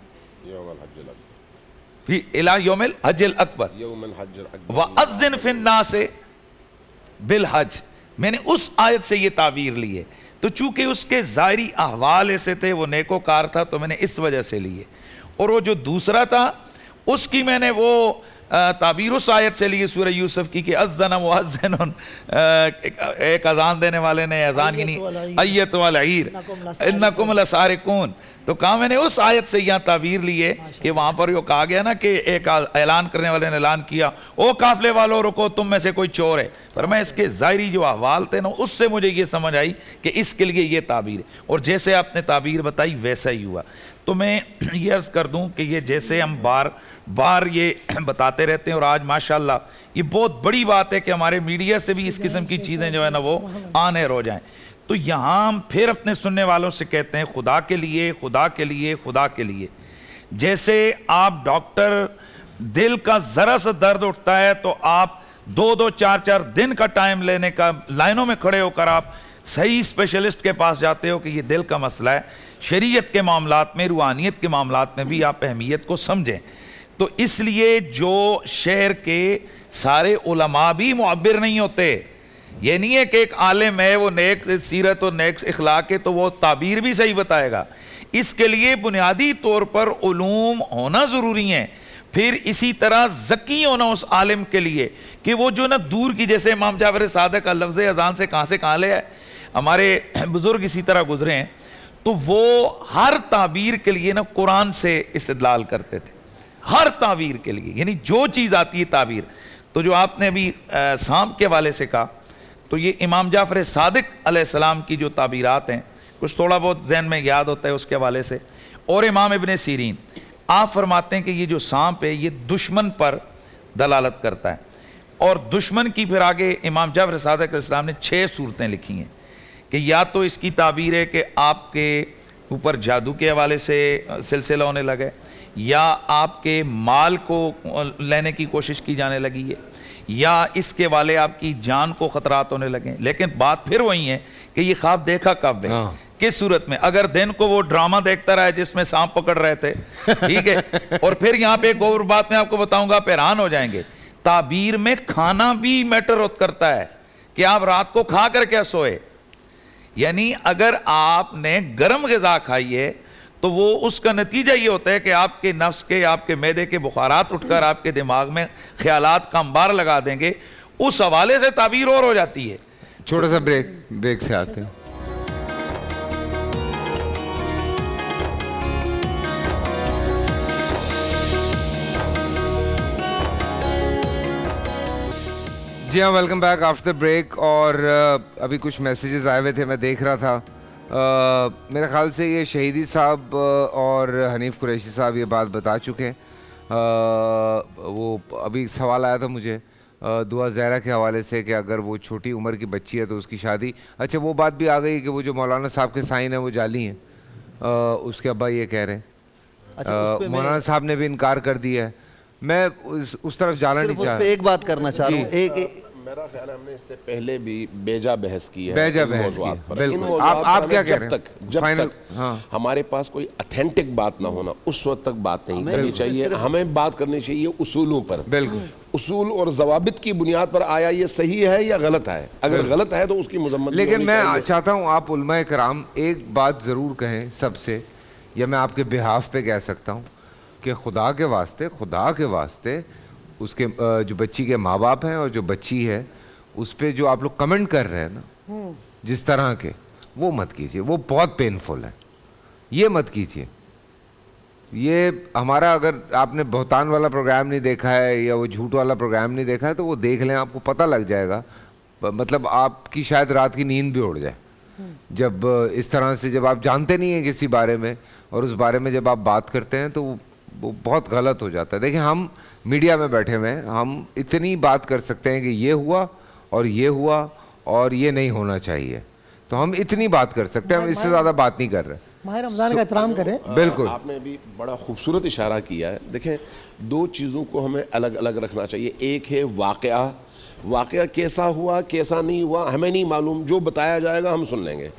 فی الی یوم الحج الاکبر وَأَذِّن فِي النَّاسِ بِالْحَجِّ، میں نے اس آیت سے یہ تعبیر لی ہے۔ تو چونکہ اس کے ظاہری احوال ایسے تھے، وہ نیکوکار تھا، تو میں نے اس وجہ سے لی ہے۔ اور وہ جو دوسرا تھا اس کی میں نے وہ تعبیر اس آیت سے لیے سورہ یوسف کی کہ اذن مؤذن، ایک اذان دینے والے نے اذان یعنی ایت والعیر انکم لسارقون، تو کہا میں نے اس آیت سے یہاں تعبیر لیے کہ وہاں پر یہ کہا گیا نا کہ ایک اعلان کرنے والے نے اعلان کیا او قافلے والوں رکو تم میں سے کوئی چور ہے، پر میں اس کے ظاہری جو احوال تھے نا اس سے مجھے یہ سمجھ آئی کہ اس کے لیے یہ تعبیر ہے، اور جیسے آپ نے تعبیر بتائی ویسا ہی ہوا۔ تو میں یہ عرض کر دوں کہ یہ جیسے ہم بار یہ بتاتے رہتے ہیں، اور آج ماشاءاللہ یہ بہت بڑی بات ہے کہ ہمارے میڈیا سے بھی اس قسم کی چیزیں جو ہے نا وہ آن ایئر ہو جائیں، تو یہاں ہم پھر اپنے سننے والوں سے کہتے ہیں خدا کے لیے، خدا کے لیے، خدا کے لیے۔ جیسے آپ ڈاکٹر دل کا ذرا سا درد اٹھتا ہے تو آپ 2 4 دن کا ٹائم لینے کا لائنوں میں کھڑے ہو کر آپ صحیح اسپیشلسٹ کے پاس جاتے ہو کہ یہ دل کا مسئلہ ہے۔ شریعت کے معاملات میں، روحانیت کے معاملات میں بھی آپ اہمیت کو سمجھیں۔ تو اس لیے جو شہر کے سارے علماء بھی معبر نہیں ہوتے، یہ نہیں ہے کہ ایک عالم ہے وہ نیک سیرت اور نیک اخلاق ہے تو وہ تعبیر بھی صحیح بتائے گا، اس کے لیے بنیادی طور پر علوم ہونا ضروری ہیں۔ پھر اسی طرح ذکی ہونا اس عالم کے لیے کہ وہ جو نا دور کی، جیسے امام جعفر صادق کا لفظ اذان سے کہاں لے ہے، ہمارے بزرگ اسی طرح گزرے ہیں، تو وہ ہر تعبیر کے لیے نا قرآن سے استدلال کرتے تھے، ہر تعبیر کے لیے، یعنی جو چیز آتی ہے تعبیر۔ تو جو آپ نے ابھی سانپ کے حوالے سے کہا، تو یہ امام جعفر صادق علیہ السلام کی جو تعبیرات ہیں کچھ تھوڑا بہت ذہن میں یاد ہوتا ہے اس کے حوالے سے، اور امام ابن سیرین آپ فرماتے ہیں کہ یہ جو سانپ ہے یہ دشمن پر دلالت کرتا ہے، اور دشمن کی پھر آگے امام جعفر صادق علیہ السلام نے 6 صورتیں لکھی ہیں کہ یا تو اس کی تعبیر ہے کہ آپ کے اوپر جادو کے حوالے سے سلسلہ ہونے لگے، یا آپ کے مال کو لینے کی کوشش کی جانے لگی ہے، یا اس کے والے آپ کی جان کو خطرات ہونے لگے۔ لیکن بات پھر وہی ہے کہ یہ خواب دیکھا کب ہے، کس صورت میں؟ اگر دن کو وہ ڈرامہ دیکھتا رہا ہے جس میں سانپ پکڑ رہے تھے، ٹھیک ہے، اور پھر یہاں پہ ایک اور بات میں آپ کو بتاؤں گا، حیران ہو جائیں گے، تعبیر میں کھانا بھی میٹر کرتا ہے کہ آپ رات کو کھا کر کیا سوئے، یعنی اگر آپ نے گرم غذا کھائی ہے تو وہ اس کا نتیجہ یہ ہوتا ہے کہ آپ کے نفس کے، آپ کے معدے کے بخارات اٹھ کر آپ کے دماغ میں خیالات کا انبار لگا دیں گے، اس حوالے سے تعبیر اور ہو جاتی ہے۔ چھوٹا سا بریک سے آتے ہیں۔ جی ہاں، ویلکم بیک آفٹر بریک۔ اور ابھی کچھ میسیجز آئے ہوئے تھے، میں دیکھ رہا تھا، میرے خیال سے یہ شہیدی صاحب اور حنیف قریشی صاحب یہ بات بتا چکے ہیں۔ وہ ابھی سوال آیا تھا مجھے دعا زہرا کے حوالے سے کہ اگر وہ چھوٹی عمر کی بچی ہے تو اس کی شادی، اچھا وہ بات بھی آ گئی کہ وہ جو مولانا صاحب کے سائن ہیں وہ جعلی ہیں، اس کے ابا یہ کہہ رہے ہیں، مولانا صاحب نے بھی انکار کر دیا ہے۔ میں اس طرف جانا نہیں چاہ رہا، ایک بات کرنا چاہ رہا ہوں، میرا خیال ہے ہم نے اس سے پہلے بھی بیجا بحث کی ہے، بیجا بحث کی ہے، بالکل۔ آپ کیا کہہ رہے ہیں؟ جب تک ہمارے پاس کوئی اتھینٹک بات نہ ہونا اس وقت تک بات نہیں کرنی چاہیے، ہمیں بات کرنی چاہیے اصولوں پر، بالکل، اصول اور ضوابط کی بنیاد پر آیا یہ صحیح ہے یا غلط ہے، اگر غلط ہے تو اس کی مذمت۔ لیکن میں چاہتا ہوں آپ علماء کرام ایک بات ضرور کہیں سب سے، یا میں آپ کے بہاف پہ کہہ سکتا ہوں کہ خدا کے واسطے اس کے جو بچی کے ماں باپ ہیں اور جو بچی ہے اس پہ جو آپ لوگ کمنٹ کر رہے ہیں نا جس طرح کے، وہ مت کیجئے، وہ بہت پینفل ہے، یہ مت کیجئے۔ یہ ہمارا، اگر آپ نے بہتان والا پروگرام نہیں دیکھا ہے یا وہ جھوٹ والا پروگرام نہیں دیکھا ہے تو وہ دیکھ لیں، آپ کو پتہ لگ جائے گا، مطلب آپ کی شاید رات کی نیند بھی اڑ جائے جب اس طرح سے، جب آپ جانتے نہیں ہیں کسی بارے میں اور اس بارے میں جب آپ بات کرتے ہیں تو وہ بہت غلط ہو جاتا ہے۔ دیکھیں ہم میڈیا میں بیٹھے ہوئے ہیں، ہم اتنی بات کر سکتے ہیں کہ یہ ہوا اور یہ ہوا اور یہ نہیں ہونا چاہیے، تو ہم اتنی بات کر سکتے ہیں، ہم اس سے زیادہ بات نہیں کر رہے۔ ماہ رمضان کا احترام کریں۔ بالکل، آپ نے بھی بڑا خوبصورت اشارہ کیا ہے۔ دیکھیں 2 چیزوں کو ہمیں الگ الگ رکھنا چاہیے، ایک ہے واقعہ کیسا ہوا کیسا نہیں ہوا ہمیں نہیں معلوم، جو بتایا جائے گا ہم سن لیں گے۔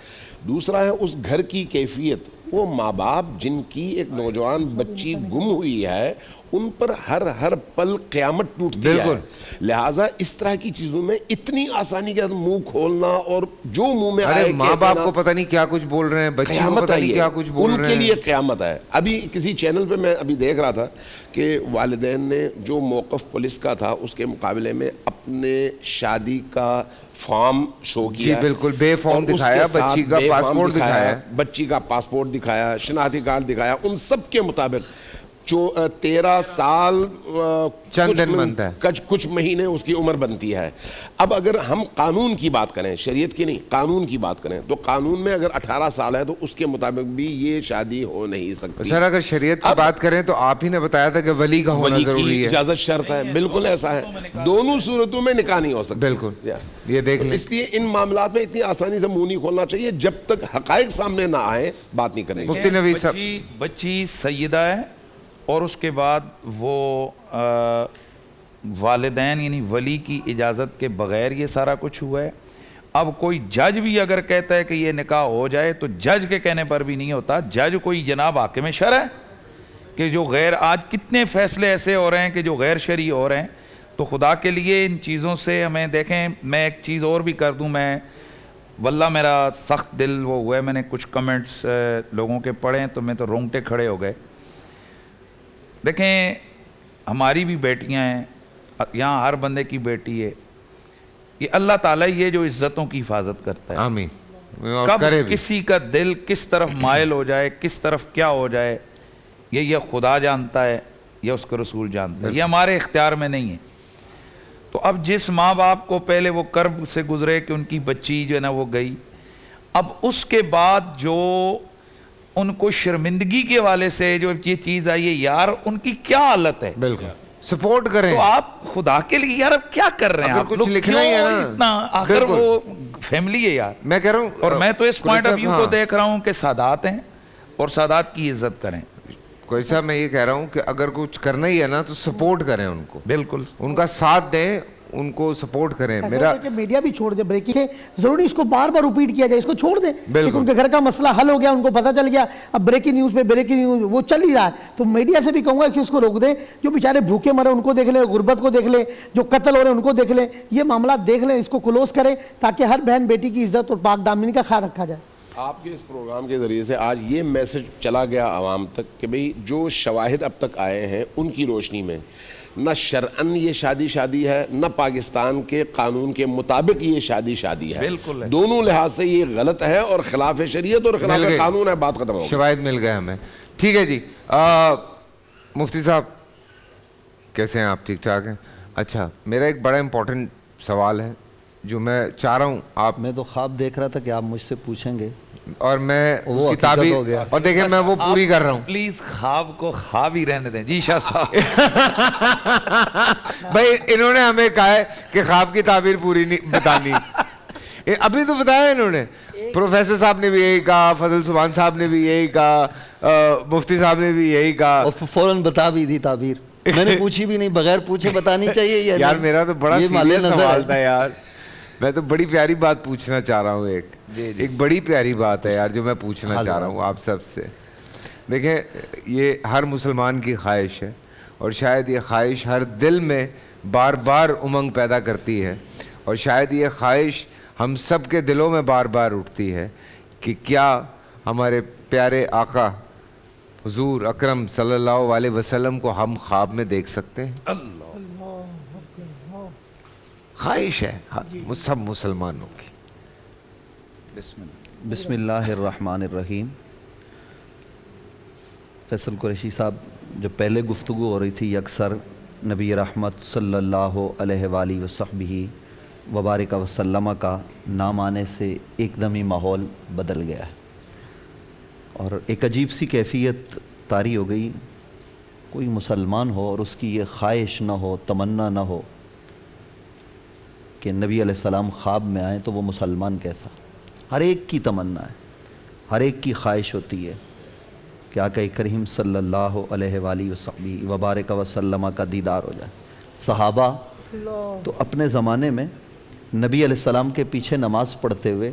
دوسرا ہے اس گھر کی کیفیت، وہ ماں باپ جن کی ایک نوجوان بچی گم ہوئی ہے ان پر ہر پل قیامت ٹوٹتی ہے. لہٰذا اس طرح کی چیزوں میں اتنی آسانی کے منہ کھولنا اور جو منہ میں آئے ماں باپ کو پتہ نہیں کیا کچھ بول رہے ہیں, بچے کو پتہ نہیں کیا کچھ بول رہے ہیں, ان کے لیے قیامت ہے. ابھی کسی چینل پہ میں ابھی دیکھ رہا تھا کہ والدین نے جو موقف پولیس کا تھا اس کے مقابلے میں اپنے شادی کا فارم شو کیا, جی بالکل بے فارم دکھایا, بچی کا پاسپورٹ دکھایا, بچی کا پاسپورٹ دکھایا, شناختی کارڈ دکھایا, ان سب کے مطابق 13 سال کچھ مہینے اس کی عمر بنتی ہے. اب اگر ہم قانون کی بات کریں, شریعت کی نہیں, قانون کی بات کریں, تو قانون میں اگر 18 سال ہے تو اس کے مطابق بھی یہ شادی ہو نہیں سکتی. سر اگر شریعت کی بات کریں تو آپ ہی نے بتایا تھا کہ ولی کا ہونا ضروری ہے, اجازت شرط ہے. بالکل ایسا ہے, دونوں صورتوں میں نکاح نہیں ہو سکتا. بالکل یہ دیکھ لیں. اس لیے ان معاملات میں اتنی آسانی سے منہ نہیں کھولنا چاہیے, جب تک حقائق سامنے نہ آئے بات نہیں کرنی. مفتی نوید صاحب, بچی سیدہ ہے اور اس کے بعد وہ والدین یعنی ولی کی اجازت کے بغیر یہ سارا کچھ ہوا ہے. اب کوئی جج بھی اگر کہتا ہے کہ یہ نکاح ہو جائے تو جج کے کہنے پر بھی نہیں ہوتا. جج کوئی جناب حاکم شرع ہے کہ جو غیر, آج کتنے فیصلے ایسے ہو رہے ہیں کہ جو غیر شرعی ہو رہے ہیں. تو خدا کے لیے ان چیزوں سے ہمیں دیکھیں. میں ایک چیز اور بھی کر دوں, میں واللہ میرا سخت دل وہ ہوا ہے, میں نے کچھ کمنٹس لوگوں کے پڑھے تو میں تو رونگٹے کھڑے ہو گئے. دیکھیں ہماری بھی بیٹیاں ہیں, یہاں ہر بندے کی بیٹی ہے, یہ اللہ تعالیٰ یہ جو عزتوں کی حفاظت کرتا ہے. آمین. کب کسی کا دل کس طرف مائل ہو جائے, کس طرف کیا ہو جائے, یہ خدا جانتا ہے یا اس کا رسول جانتا ہے, یہ ہمارے اختیار میں نہیں ہے. تو اب جس ماں باپ کو پہلے وہ کرب سے گزرے کہ ان کی بچی جو ہے نا وہ گئی, اب اس کے بعد جو ان کو شرمندگی کے والے سے جو یہ چیز آئی ہے, یار ان کی کیا حالت ہے. بالکل سپورٹ کریں. تو آپ خدا کے لیے یار اب کیا کر رہے ہیں, آپ کچھ لکھنا ہی ہے نا, آخر وہ فیملی ہے یار. میں کہہ رہا ہوں, اور میں تو اس پوائنٹ آف ویو کو دیکھ رہا ہوں کہ سادات ہیں اور سادات کی عزت کریں. کوئی صاحب میں یہ کہہ رہا ہوں کہ اگر کچھ کرنا ہی ہے نا تو سپورٹ کریں ان کو, بالکل ان کا ساتھ دیں, ان کو سپورٹ کریں. میرا میڈیا بھی چھوڑ دے بریکنگ ہے, ضروری اس کو بار بار ریپیٹ کیا جائے, اس کو چھوڑ دیں. ان کے گھر کا مسئلہ حل ہو گیا, ان کو پتہ چل گیا, اب بریکنگ نیوز پہ بریکنگ نیوز وہ چل ہی رہا ہے. تو میڈیا سے بھی کہوں گا کہ اس کو روک دیں. جو بیچارے بھوکے مرے ان کو دیکھ لیں, غربت کو دیکھ لیں, جو قتل ہو رہے ہیں ان کو دیکھ لیں, یہ معاملات دیکھ لیں, اس کو کلوز کریں تاکہ ہر بہن بیٹی کی عزت اور پاک دامنی کا خیال رکھا جائے. آپ کے اس پروگرام کے ذریعے سے آج یہ میسج چلا گیا عوام تک کہ بھئی جو شواہد اب تک آئے ہیں ان کی روشنی میں نہ شرعن یہ شادی ہے, نہ پاکستان کے قانون کے مطابق یہ شادی ہے. بالکل دونوں لحاظ سے یہ غلط ہے اور خلاف شریعت اور خلاف قانون ہے. بات ختم ہو گئی, شواہد مل گئے ہمیں. ٹھیک ہے جی. مفتی صاحب کیسے ہیں آپ, ٹھیک ٹھاک ہیں؟ اچھا, میرا ایک بڑا امپورٹنٹ سوال ہے جو میں چاہ رہا ہوں آپ, میں تو خواب دیکھ رہا تھا کہ آپ مجھ سے پوچھیں گے اور میں اس کی تعبیر, اور دیکھیں میں وہ پوری کر رہا ہوں. پلیز خواب کو خواب ہی رہنے دیں. جی شاہ صاحب. بھائی انہوں نے ہمیں کہا ہے کہ خواب کی تعبیر پوری نہیں بتانی, ابھی تو بتایا انہوں نے. پروفیسر صاحب نے بھی یہی کہا, فضل سبحان صاحب نے بھی یہی کہا, مفتی صاحب نے بھی یہی کہا, اور فوراً بتا بھی دی تعبیر. میں نے پوچھی بھی نہیں, بغیر پوچھے بتانی چاہیے. یار میرا تو بڑا سیریس سوال تھا یار, میں تو بڑی پیاری بات پوچھنا چاہ رہا ہوں. ایک بڑی پیاری بات ہے یار جو میں پوچھنا چاہ رہا ہوں آپ سب سے. دیکھیں یہ ہر مسلمان کی خواہش ہے, اور شاید یہ خواہش ہر دل میں بار بار امنگ پیدا کرتی ہے, اور شاید یہ خواہش ہم سب کے دلوں میں بار بار اٹھتی ہے کہ کیا ہمارے پیارے آقا حضور اکرم صلی اللہ علیہ وسلم کو ہم خواب میں دیکھ سکتے ہیں. خواہش ہے سب مسلمانوں کی. بسم اللہ الرحمن الرحیم. فیصل قریشی صاحب, جو پہلے گفتگو ہو رہی تھی اکثر نبی رحمت صلی اللہ علیہ وآلہ وصحبہ وبارک وسلم کا نام آنے سے ایک دم ہی ماحول بدل گیا ہے, اور ایک عجیب سی کیفیت طاری ہو گئی. کوئی مسلمان ہو اور اس کی یہ خواہش نہ ہو, تمنا نہ ہو کہ نبی علیہ السلام خواب میں آئیں, تو وہ مسلمان کیسا؟ ہر ایک کی تمنا ہے, ہر ایک کی خواہش ہوتی ہے کہ آقا کریم صلی اللہ علیہ وآلہ وسلم وبارک وسلم کا دیدار ہو جائے. صحابہ تو اپنے زمانے میں نبی علیہ السلام کے پیچھے نماز پڑھتے ہوئے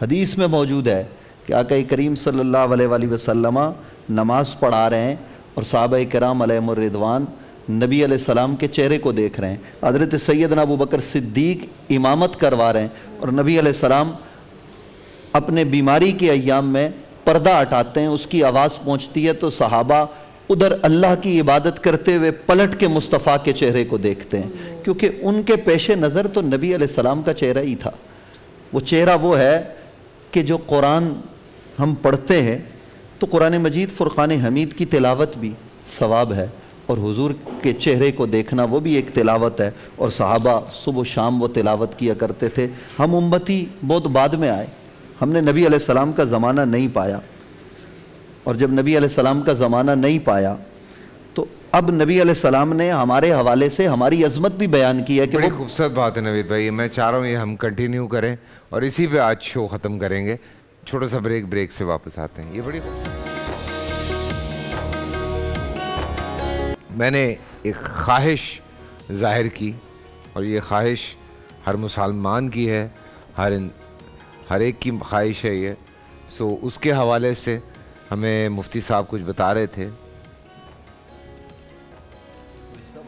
حدیث میں موجود ہے کہ آقا کریم صلی اللہ علیہ وآلہ وسلم نماز پڑھا رہے ہیں اور صحابہ کرام علیہم الرضوان نبی علیہ السلام کے چہرے کو دیکھ رہے ہیں. حضرت سیدنا ابو بکر صدیق امامت کروا رہے ہیں اور نبی علیہ السلام اپنے بیماری کے ایام میں پردہ ہٹاتے ہیں, اس کی آواز پہنچتی ہے تو صحابہ ادھر اللہ کی عبادت کرتے ہوئے پلٹ کے مصطفیٰ کے چہرے کو دیکھتے ہیں, کیونکہ ان کے پیش نظر تو نبی علیہ السلام کا چہرہ ہی تھا. وہ چہرہ وہ ہے کہ جو قرآن ہم پڑھتے ہیں تو قرآن مجید فرقان حمید کی تلاوت بھی ثواب ہے, اور حضور کے چہرے کو دیکھنا وہ بھی ایک تلاوت ہے, اور صحابہ صبح و شام وہ تلاوت کیا کرتے تھے. ہم امتی بہت بعد میں آئے, ہم نے نبی علیہ السلام کا زمانہ نہیں پایا, اور جب نبی علیہ السلام کا زمانہ نہیں پایا تو اب نبی علیہ السلام نے ہمارے حوالے سے ہماری عظمت بھی بیان کی ہے کہ بڑی وہ خوبصورت بات ہے نوید بھائی. میں چاہ رہا ہوں یہ ہم کنٹینیو کریں اور اسی پہ آج شو ختم کریں گے. چھوٹا سا بریک سے واپس آتے ہیں. یہ بڑی میں نے ایک خواہش ظاہر کی, اور یہ خواہش ہر مسلمان کی ہے, ہر ایک کی خواہش ہے یہ. سو اس کے حوالے سے ہمیں مفتی صاحب کچھ بتا رہے تھے.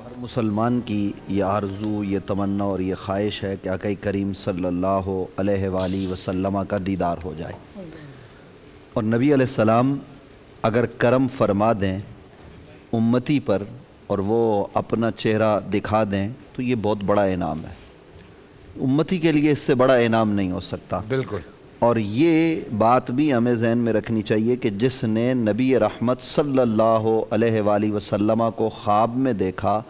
ہر مسلمان کی یہ آرزو, یہ تمنا اور یہ خواہش ہے کہ آقا کریم صلی اللہ علیہ وآلہ وسلم کا دیدار ہو جائے, اور نبی علیہ السلام اگر کرم فرما دیں امتی پر اور وہ اپنا چہرہ دکھا دیں تو یہ بہت بڑا انعام ہے. امتی کے لیے اس سے بڑا انعام نہیں ہو سکتا. بالکل. اور یہ بات بھی ہمیں ذہن میں رکھنی چاہیے کہ جس نے نبی رحمت صلی اللہ علیہ وآلہ وسلم کو خواب میں دیکھا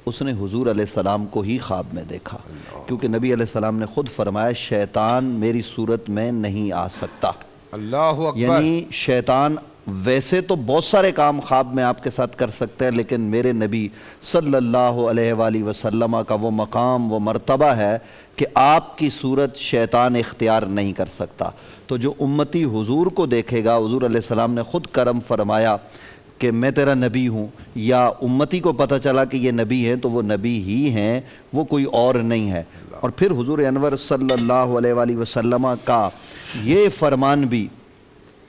اس نے حضور علیہ السلام کو ہی خواب میں دیکھا, کیونکہ نبی علیہ السلام نے خود فرمایا شیطان میری صورت میں نہیں آ سکتا. اللہ اکبر. یعنی شیطان ویسے تو بہت سارے کام خواب میں آپ کے ساتھ کر سکتے ہیں, لیکن میرے نبی صلی اللہ علیہ وآلہ وسلم کا وہ مقام, وہ مرتبہ ہے کہ آپ کی صورت شیطان اختیار نہیں کر سکتا. تو جو امتی حضور کو دیکھے گا, حضور علیہ السلام نے خود کرم فرمایا کہ میں تیرا نبی ہوں, یا امتی کو پتہ چلا کہ یہ نبی ہیں تو وہ نبی ہی ہیں, وہ کوئی اور نہیں ہے. اور پھر حضور انور صلی اللہ علیہ وآلہ وسلم کا یہ فرمان بھی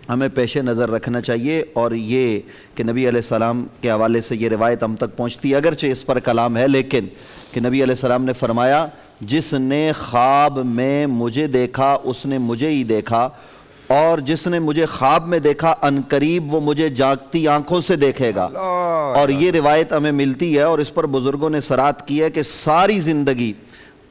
ہمیں پیش نظر رکھنا چاہیے, اور یہ کہ نبی علیہ السلام کے حوالے سے یہ روایت ہم تک پہنچتی ہے, اگرچہ اس پر کلام ہے, لیکن کہ نبی علیہ السلام نے فرمایا جس نے خواب میں مجھے دیکھا اس نے مجھے ہی دیکھا, اور جس نے مجھے خواب میں دیکھا عنقریب وہ مجھے جاگتی آنکھوں سے دیکھے گا. اور یہ روایت ہمیں ملتی ہے, اور اس پر بزرگوں نے صراحت کی ہے کہ ساری زندگی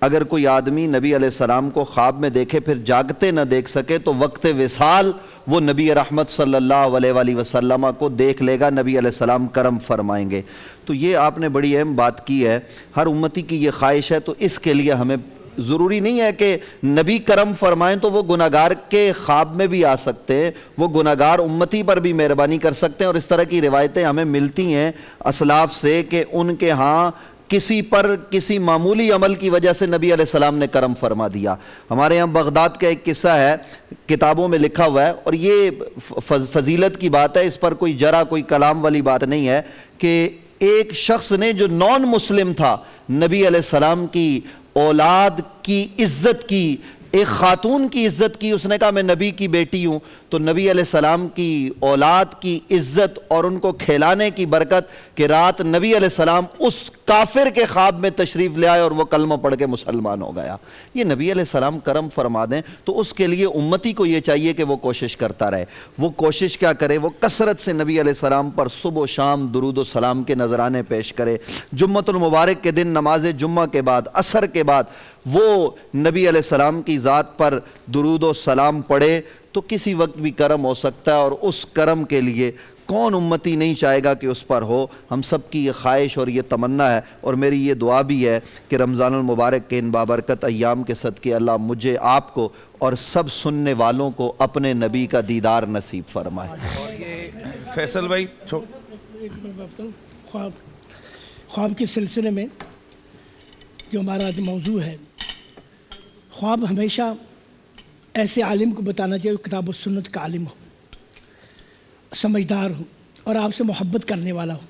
اگر کوئی آدمی نبی علیہ السلام کو خواب میں دیکھے پھر جاگتے نہ دیکھ سکے تو وقت وصال وہ نبی رحمت صلی اللہ علیہ وآلہ وسلم کو دیکھ لے گا, نبی علیہ السلام کرم فرمائیں گے. تو یہ آپ نے بڑی اہم بات کی ہے, ہر امتی کی یہ خواہش ہے. تو اس کے لیے ہمیں ضروری نہیں ہے کہ نبی کرم فرمائیں تو وہ گناہگار کے خواب میں بھی آ سکتے ہیں, وہ گناہگار امتی پر بھی مہربانی کر سکتے ہیں. اور اس طرح کی روایتیں ہمیں ملتی ہیں اسلاف سے کہ ان کے ہاں کسی پر کسی معمولی عمل کی وجہ سے نبی علیہ السلام نے کرم فرما دیا. ہمارے یہاں بغداد کا ایک قصہ ہے, کتابوں میں لکھا ہوا ہے, اور یہ فضیلت کی بات ہے, اس پر کوئی جرا کوئی کلام والی بات نہیں ہے, کہ ایک شخص نے جو نان مسلم تھا نبی علیہ السلام کی اولاد کی عزت کی, ایک خاتون کی عزت کی. اس نے کہا میں نبی کی بیٹی ہوں, تو نبی علیہ السلام کی اولاد کی عزت اور ان کو کھلانے کی برکت کہ رات نبی علیہ السلام اس کافر کے خواب میں تشریف لے آئے اور وہ کلمہ پڑھ کے مسلمان ہو گیا. یہ نبی علیہ السلام کرم فرما دیں تو اس کے لیے امتی کو یہ چاہیے کہ وہ کوشش کرتا رہے. وہ کوشش کیا کرے, وہ کثرت سے نبی علیہ السلام پر صبح و شام درود و سلام کے نذرانے پیش کرے. جمعۃ المبارک کے دن نماز جمعہ کے بعد, عصر کے بعد وہ نبی علیہ السلام کی ذات پر درود و سلام پڑھے تو کسی وقت بھی کرم ہو سکتا ہے. اور اس کرم کے لیے کون امتی نہیں چاہے گا کہ اس پر ہو. ہم سب کی یہ خواہش اور یہ تمنا ہے, اور میری یہ دعا بھی ہے کہ رمضان المبارک کے ان بابرکت ایام کے صدقے اللہ مجھے, آپ کو اور سب سننے والوں کو اپنے نبی کا دیدار نصیب فرمائے. اور یہ فیصل بھائی خواب کے سلسلے میں جو ہمارا آج موضوع ہے, خواب ہمیشہ ایسے عالم کو بتانا چاہیے جو کتاب و سنت کا عالم ہو, سمجھدار ہو اور آپ سے محبت کرنے والا ہو.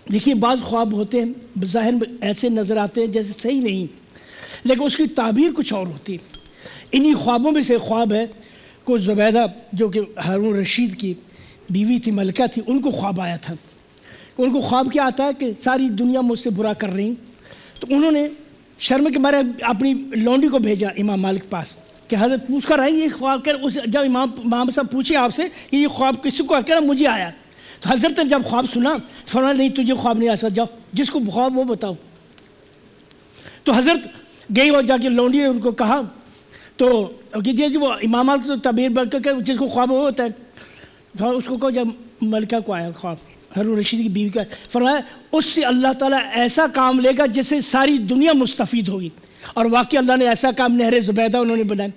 دیکھیے بعض خواب ہوتے ہیں بظاہر ایسے نظر آتے ہیں جیسے صحیح نہیں, لیکن اس کی تعبیر کچھ اور ہوتی ہے. انہی خوابوں میں سے خواب ہے کو زبیدہ جو کہ ہارون رشید کی بیوی تھی، ملکہ تھی، ان کو خواب آیا تھا. ان کو خواب کیا آتا ہے کہ ساری دنیا مجھ سے برا کر رہی. تو انہوں نے شرم کے مارے اپنی لونڈی کو بھیجا امام مالک کے پاس کہ حضرت پوچھ کر آئی یہ خواب کر. جب امام صاحب پوچھے آپ سے کہ یہ خواب کس کو کہنا، مجھے آیا. تو حضرت نے جب خواب سنا فرمایا نہیں تجھے خواب نہیں آ سکتا، جاؤ جس کو خواب وہ بتاؤ. تو حضرت گئی اور جا کے لونڈی نے ان کو کہا تو جی وہ امام مالک تو تعبیر بن کر جس کو خواب وہ ہوتا ہے. تو اس کو کہو جب ملکہ کو آیا خواب ہارون رشید کی بیوی کا، فرمایا اس سے اللہ تعالیٰ ایسا کام لے گا جس سے ساری دنیا مستفید ہوگی. اور واقعی اللہ نے ایسا کام نہر زبیدہ انہوں نے بنایا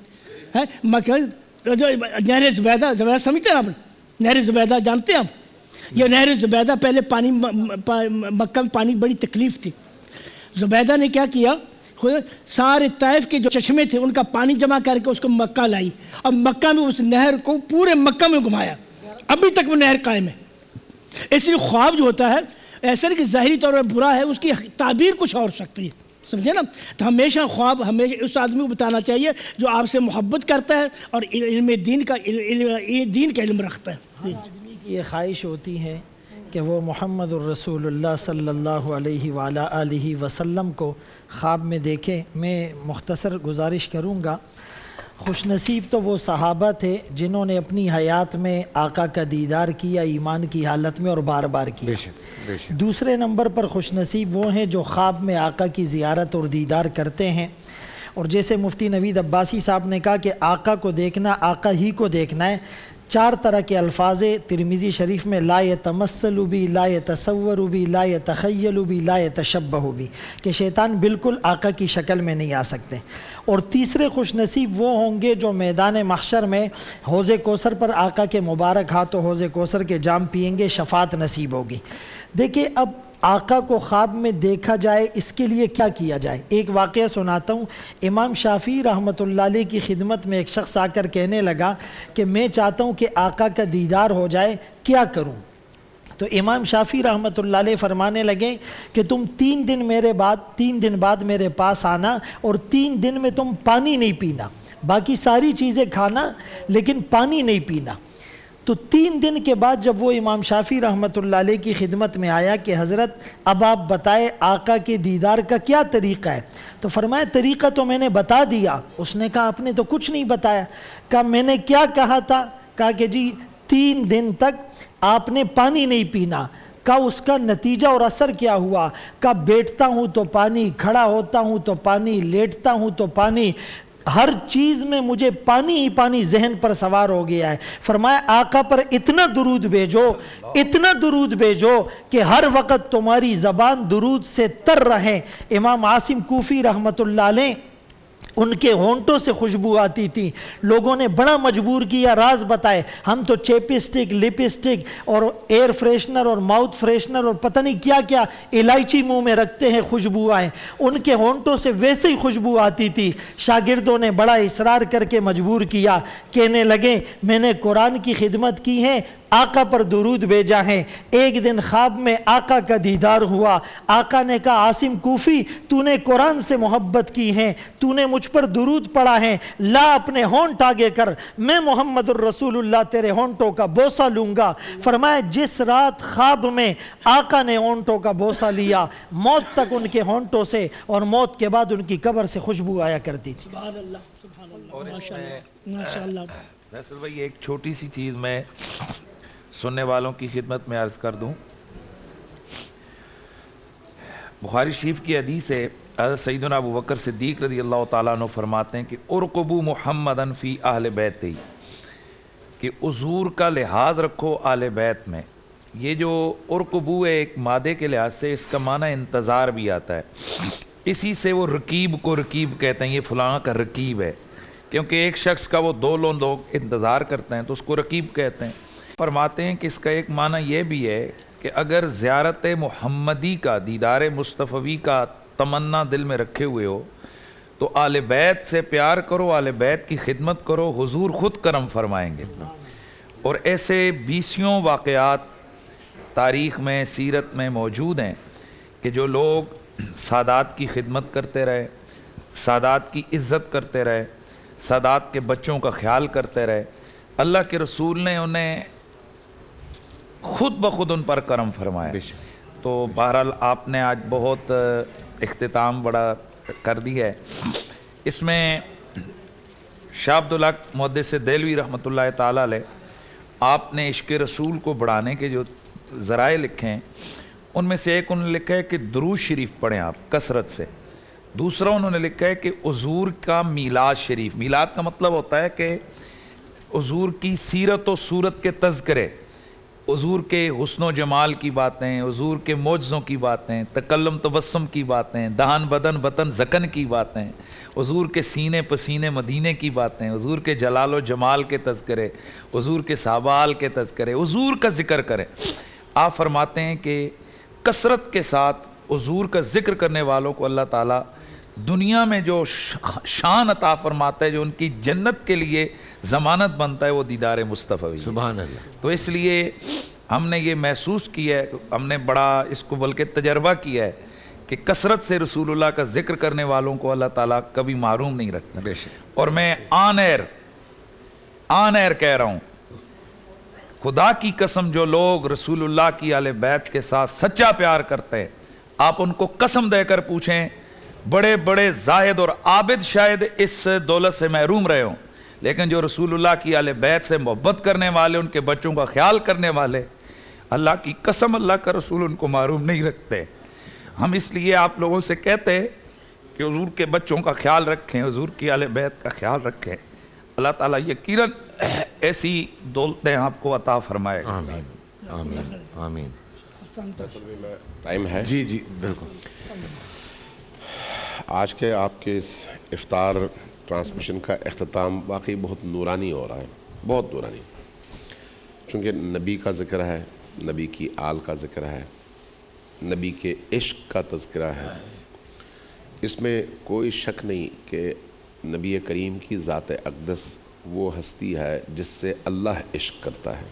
ہے. نہر زبیدہ سمجھتے ہیں آپ؟ نہر زبیدہ جانتے ہیں آپ؟ یہ نہر زبیدہ پہلے پانی مکہ میں پانی بڑی تکلیف تھی. زبیدہ نے کیا کیا، سارے طائف کے جو چشمے تھے ان کا پانی جمع کر کے اس کو مکہ لائی اور مکہ میں اس نہر کو پورے مکہ میں گھمایا. ابھی تک وہ نہر قائم ہے. اس لیے خواب جو ہوتا ہے ایسا نہیں کہ ظاہری طور پر برا ہے، اس کی تعبیر کچھ اور سکتی ہے، سمجھے نا. تو ہمیشہ خواب ہمیشہ اس آدمی کو بتانا چاہیے جو آپ سے محبت کرتا ہے اور علم دین کا علم رکھتا ہے. آدمی کی یہ خواہش ہوتی ہے کہ وہ محمد الرسول اللہ صلی اللہ علیہ وعلیٰ آلہ وسلم کو خواب میں دیکھے. میں مختصر گزارش کروں گا. خوش نصیب تو وہ صحابہ تھے جنہوں نے اپنی حیات میں آقا کا دیدار کیا ایمان کی حالت میں اور بار بار کیا. دوسرے نمبر پر خوش نصیب وہ ہیں جو خواب میں آقا کی زیارت اور دیدار کرتے ہیں. اور جیسے مفتی نوید عباسی صاحب نے کہا کہ آقا کو دیکھنا آقا ہی کو دیکھنا ہے. 4 طرح کے الفاظ ترمذی شریف میں لا یتمثل بی، لا یتصور بی، لا یتخیل بی، لا یتشبہ بی، کہ شیطان بالکل آقا کی شکل میں نہیں آ سکتے. اور تیسرے خوش نصیب وہ ہوں گے جو میدان محشر میں حوض کوثر پر آقا کے مبارک ہاتھوں حوض کوثر کے جام پئیں گے، شفاعت نصیب ہوگی. دیکھیں اب آقا کو خواب میں دیکھا جائے اس کے لیے کیا کیا جائے. ایک واقعہ سناتا ہوں. امام شافعی رحمۃ اللہ علیہ کی خدمت میں ایک شخص آ کر کہنے لگا کہ میں چاہتا ہوں کہ آقا کا دیدار ہو جائے، کیا کروں؟ تو امام شافعی رحمۃ اللہ علیہ فرمانے لگے کہ تم 3 دن بعد میرے پاس آنا اور 3 دن میں تم پانی نہیں پینا، باقی ساری چیزیں کھانا لیکن پانی نہیں پینا. تو 3 دن کے بعد جب وہ امام شافعی رحمۃ اللہ علیہ کی خدمت میں آیا کہ حضرت اب آپ بتائے آقا کے دیدار کا کیا طریقہ ہے؟ تو فرمایا طریقہ تو میں نے بتا دیا. اس نے کہا آپ نے تو کچھ نہیں بتایا. کہا میں نے کیا کہا تھا؟ کہا کہ جی 3 دن تک آپ نے پانی نہیں پینا. کہا اس کا نتیجہ اور اثر کیا ہوا؟ کہا بیٹھتا ہوں تو پانی، کھڑا ہوتا ہوں تو پانی، لیٹتا ہوں تو پانی، ہر چیز میں مجھے پانی ہی پانی ذہن پر سوار ہو گیا ہے. فرمایا آقا پر اتنا درود بھیجو کہ ہر وقت تمہاری زبان درود سے تر رہے. امام عاصم کوفی رحمۃ اللہ علیہ ان کے ہونٹوں سے خوشبو آتی تھی. لوگوں نے بڑا مجبور کیا، راز بتائے. ہم تو چیپسٹک، لپسٹک اور ایئر فریشنر اور ماؤتھ فریشنر اور پتہ نہیں کیا کیا الائچی منہ میں رکھتے ہیں خوشبو آئیں. ان کے ہونٹوں سے ویسے ہی خوشبو آتی تھی. شاگردوں نے بڑا اصرار کر کے مجبور کیا. کہنے لگے میں نے قرآن کی خدمت کی ہے، آقا پر درود بھیجا ہے. ایک دن خواب میں آقا کا دیدار ہوا. آقا نے کہا عاصم کوفی تو نے قرآن سے محبت کی ہے، تو نے مجھ پر درود پڑھا ہے، لا اپنے ہونٹ آگے کر، میں محمد الرسول اللہ تیرے ہونٹوں کا بوسہ لوں گا. فرمایا جس رات خواب میں آقا نے ہونٹوں کا بوسہ لیا، موت تک ان کے ہونٹوں سے اور موت کے بعد ان کی قبر سے خوشبو آیا کرتی تھی. سبحان اللہ، سبحان اللہ، ماشاء اللہ. فیصل بھائی ایک چھوٹی سی چیز میں سننے والوں کی خدمت میں عرض کر دوں. بخاری شریف کی حدیث ہے، حضرت سیدنا ابو بکر صدیق رضی اللہ تعالیٰ عنہ فرماتے ہیں کہ ارقبوا محمدً فی اہل بیتہ، کہ حضور کا لحاظ رکھو اہل بیت میں. یہ جو ارقبوا ہے ایک مادے کے لحاظ سے اس کا معنی انتظار بھی آتا ہے. اسی سے وہ رقیب کو رقیب کہتے ہیں، یہ فلاں کا رقیب ہے، کیونکہ ایک شخص کا وہ 2 لوگ انتظار کرتے ہیں تو اس کو رقیب کہتے ہیں. فرماتے ہیں کہ اس کا ایک معنی یہ بھی ہے کہ اگر زیارت محمدی کا، دیدار مصطفی کا تمنا دل میں رکھے ہوئے ہو تو آل بیت سے پیار کرو، آل بیت کی خدمت کرو، حضور خود کرم فرمائیں گے. اور ایسے 20 واقعات تاریخ میں، سیرت میں موجود ہیں کہ جو لوگ سادات کی خدمت کرتے رہے، سادات کی عزت کرتے رہے، سادات کے بچوں کا خیال کرتے رہے، اللہ کے رسول نے انہیں خود بخود ان پر کرم فرمایا۔ تو بہرحال آپ نے آج بہت اختتام بڑا کر دیا ہے۔ اس میں شاہ عبدالحق محدث دہلوی رحمۃ اللہ تعالیٰ علیہ، آپ نے عشق رسول کو بڑھانے کے جو ذرائع لکھے ہیں ان میں سے ایک انہوں نے لکھا ہے کہ درود شریف پڑھیں آپ کثرت سے، دوسرا انہوں نے لکھا ہے کہ حضور کا میلاد شریف، میلاد کا مطلب ہوتا ہے کہ حضور کی سیرت و صورت کے تذکرے، حضور کے حسن و جمال کی باتیں، حضور کے معجزوں کی باتیں، تکلم تبسم کی باتیں، دہن بدن بطن زکن کی باتیں، حضور کے سینے پسینے مدینے کی باتیں، حضور کے جلال و جمال کے تذکرے، حضور کے صحابال کے تذکرے، حضور کا ذکر کریں۔ آپ فرماتے ہیں کہ کثرت کے ساتھ حضور کا ذکر کرنے والوں کو اللہ تعالیٰ دنیا میں جو شان عطا فرماتا ہے، جو ان کی جنت کے لیے ضمانت بنتا ہے، وہ دیدار مصطفی۔ سبحان اللہ۔ تو اس لیے ہم نے یہ محسوس کیا ہے، ہم نے بڑا اس کو بلکہ تجربہ کیا ہے کہ کثرت سے رسول اللہ کا ذکر کرنے والوں کو اللہ تعالیٰ کبھی محروم نہیں رکھتا۔ اور میں آن ایئر کہہ رہا ہوں، خدا کی قسم جو لوگ رسول اللہ کی اہل بیت کے ساتھ سچا پیار کرتے ہیں، آپ ان کو قسم دے کر پوچھیں، بڑے بڑے زاہد اور عابد شاید اس دولت سے محروم رہے ہوں، لیکن جو رسول اللہ کی اہل بیت سے محبت کرنے والے، ان کے بچوں کا خیال کرنے والے، اللہ کی قسم اللہ کا رسول ان کو محروم نہیں رکھتے۔ ہم اس لیے آپ لوگوں سے کہتے ہیں کہ حضور کے بچوں کا خیال رکھیں، حضور کی اہل بیت کا خیال رکھیں، اللہ تعالیٰ یقیناً ایسی دولتیں آپ کو عطا فرمائے گا۔ آمین آمین آمین۔ ٹائم ہے؟ جی جی بالکل۔ آج کے آپ کے اس افطار ٹرانسمیشن کا اختتام واقعی بہت نورانی ہو رہا ہے، بہت نورانی، چونکہ نبی کا ذکر ہے، نبی کی آل کا ذکر ہے، نبی کے عشق کا تذکرہ ہے۔ اس میں کوئی شک نہیں کہ نبی کریم کی ذات اقدس وہ ہستی ہے جس سے اللہ عشق کرتا ہے،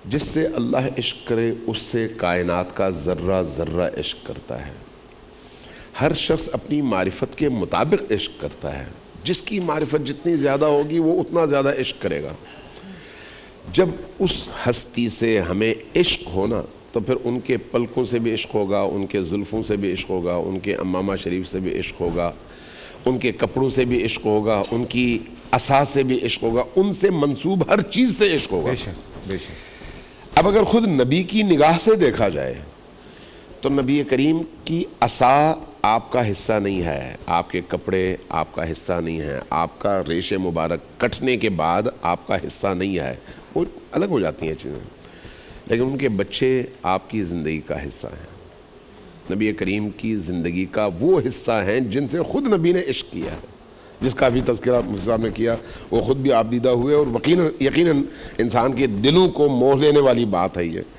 جس سے اللہ عشق کرے اس سے کائنات کا ذرہ ذرہ عشق کرتا ہے۔ ہر شخص اپنی معرفت کے مطابق عشق کرتا ہے، جس کی معرفت جتنی زیادہ ہوگی وہ اتنا زیادہ عشق کرے گا۔ جب اس ہستی سے ہمیں عشق ہونا تو پھر ان کے پلکوں سے بھی عشق ہوگا، ان کے زلفوں سے بھی عشق ہوگا، ان کے امامہ شریف سے بھی عشق ہوگا، ان کے کپڑوں سے بھی عشق ہوگا، ان کی عصا سے بھی عشق ہوگا، ان سے منسوب ہر چیز سے عشق ہوگا۔ بے شک۔ اب اگر خود نبی کی نگاہ سے دیکھا جائے تو نبی کریم کی عصا آپ کا حصہ نہیں ہے، آپ کے کپڑے آپ کا حصہ نہیں ہے، آپ کا ریش مبارک کٹنے کے بعد آپ کا حصہ نہیں ہے، وہ الگ ہو جاتی ہیں چیزیں، لیکن ان کے بچے آپ کی زندگی کا حصہ ہیں، نبی کریم کی زندگی کا وہ حصہ ہیں جن سے خود نبی نے عشق کیا ہے، جس کا بھی تذکرہ صاحب نے کیا، وہ خود بھی آپ دیدہ ہوئے، اور یقیناً انسان کے دلوں کو موہ لینے والی بات ہے یہ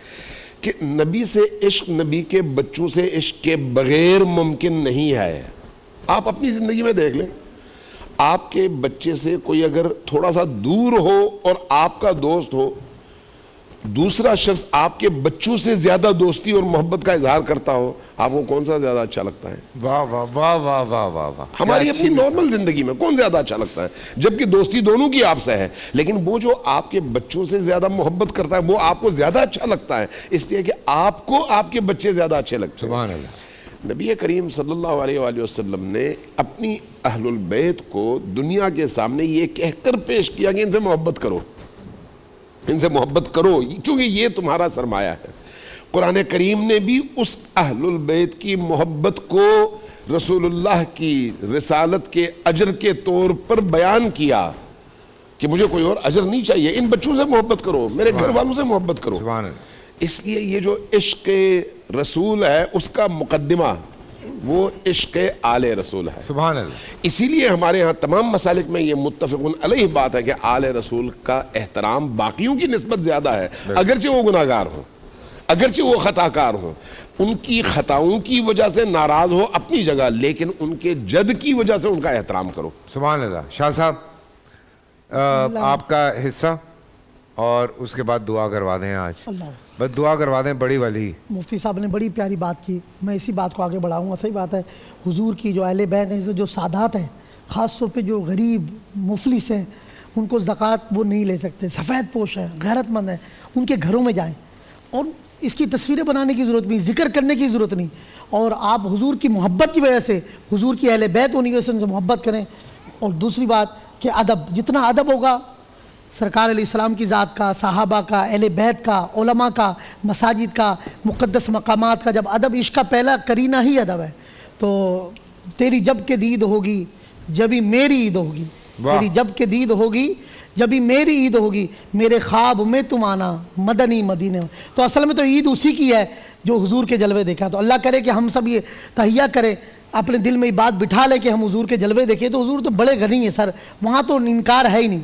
کہ نبی سے عشق، نبی کے بچوں سے عشق کے بغیر ممکن نہیں ہے۔ آپ اپنی زندگی میں دیکھ لیں، آپ کے بچے سے کوئی اگر تھوڑا سا دور ہو اور آپ کا دوست ہو، دوسرا شخص آپ کے بچوں سے زیادہ دوستی اور محبت کا اظہار کرتا ہو، آپ کو کون سا زیادہ اچھا لگتا ہے؟ واہ واہ واہ واہ واہ واہ واہ۔ ہماری اپنی نارمل زندگی میں کون زیادہ اچھا لگتا ہے؟ جبکہ دوستی دونوں کی آپ سے ہے، لیکن وہ جو آپ کے بچوں سے زیادہ محبت کرتا ہے وہ آپ کو زیادہ اچھا لگتا ہے، اس لیے کہ آپ کو آپ کے بچے زیادہ اچھے لگتے ہیں۔ سبحان اللہ۔ نبی کریم صلی اللہ علیہ وآلہ وسلم نے اپنی اہل البیت کو دنیا کے سامنے یہ کہہ کر پیش کیا کہ ان سے محبت کرو، ان سے محبت کرو، چونکہ یہ تمہارا سرمایہ ہے۔ قرآن کریم نے بھی اس اہل البیت کی محبت کو رسول اللہ کی رسالت کے اجر کے طور پر بیان کیا کہ مجھے کوئی اور اجر نہیں چاہیے، ان بچوں سے محبت کرو، میرے گھر والوں سے محبت کرو۔ سبحان اللہ۔ اس لیے یہ جو عشق رسول ہے اس کا مقدمہ وہ عشق آل رسول ہے۔ سبحان اللہ۔ اسی لیے ہمارے ہاں تمام مسالک میں یہ متفقون علیہ بات ہے کہ آل رسول کا احترام باقیوں کی نسبت زیادہ ہے، اگرچہ وہ گناہ گار ہوں، اگرچہ وہ خطا کار ہوں، ان کی خطاؤں کی وجہ سے ناراض ہو اپنی جگہ، لیکن ان کے جد کی وجہ سے ان کا احترام کرو۔ سبحان اللہ۔ شاہ صاحب آپ کا حصہ اور اس کے بعد دعا کروا دیں آج. اللہ بس دعا کروا دیں بڑی والی. مفتی صاحب نے بڑی پیاری بات کی, میں اسی بات کو آگے بڑھاؤں گا. صحیح بات ہے, حضور کی جو اہل بیت ہیں, جو سادات ہیں, خاص طور پہ جو غریب مفلس ہیں, ان کو زکوٰۃ وہ نہیں لے سکتے, سفید پوش ہیں, غیرت مند ہیں, ان کے گھروں میں جائیں, اور اس کی تصویریں بنانے کی ضرورت نہیں, ذکر کرنے کی ضرورت نہیں, اور آپ حضور کی محبت کی وجہ سے, حضور کی اہل بیت ہونے کی وجہ سے ان سے محبت کریں. اور دوسری بات کہ ادب, جتنا ادب ہوگا سرکار علیہ السلام کی ذات کا, صحابہ کا, اہل بیت کا, علماء کا, مساجد کا, مقدس مقامات کا, جب ادب عشق کا پہلا کرینہ ہی ادب ہے, تو تیری جب کہ دید ہوگی جبھی میری عید ہوگی, تیری جب کہ دید ہوگی جبھی میری عید ہوگی, میرے خواب میں تم آنا مدنی مدینے. تو اصل میں تو عید اسی کی ہے جو حضور کے جلوے دیکھا. تو اللہ کرے کہ ہم سب یہ تہیہ کریں, اپنے دل میں یہ بات بٹھا لے کہ ہم حضور کے جلوے دیکھیں. تو حضور تو بڑے غنی ہیں سر, وہاں تو انکار ہے ہی نہیں,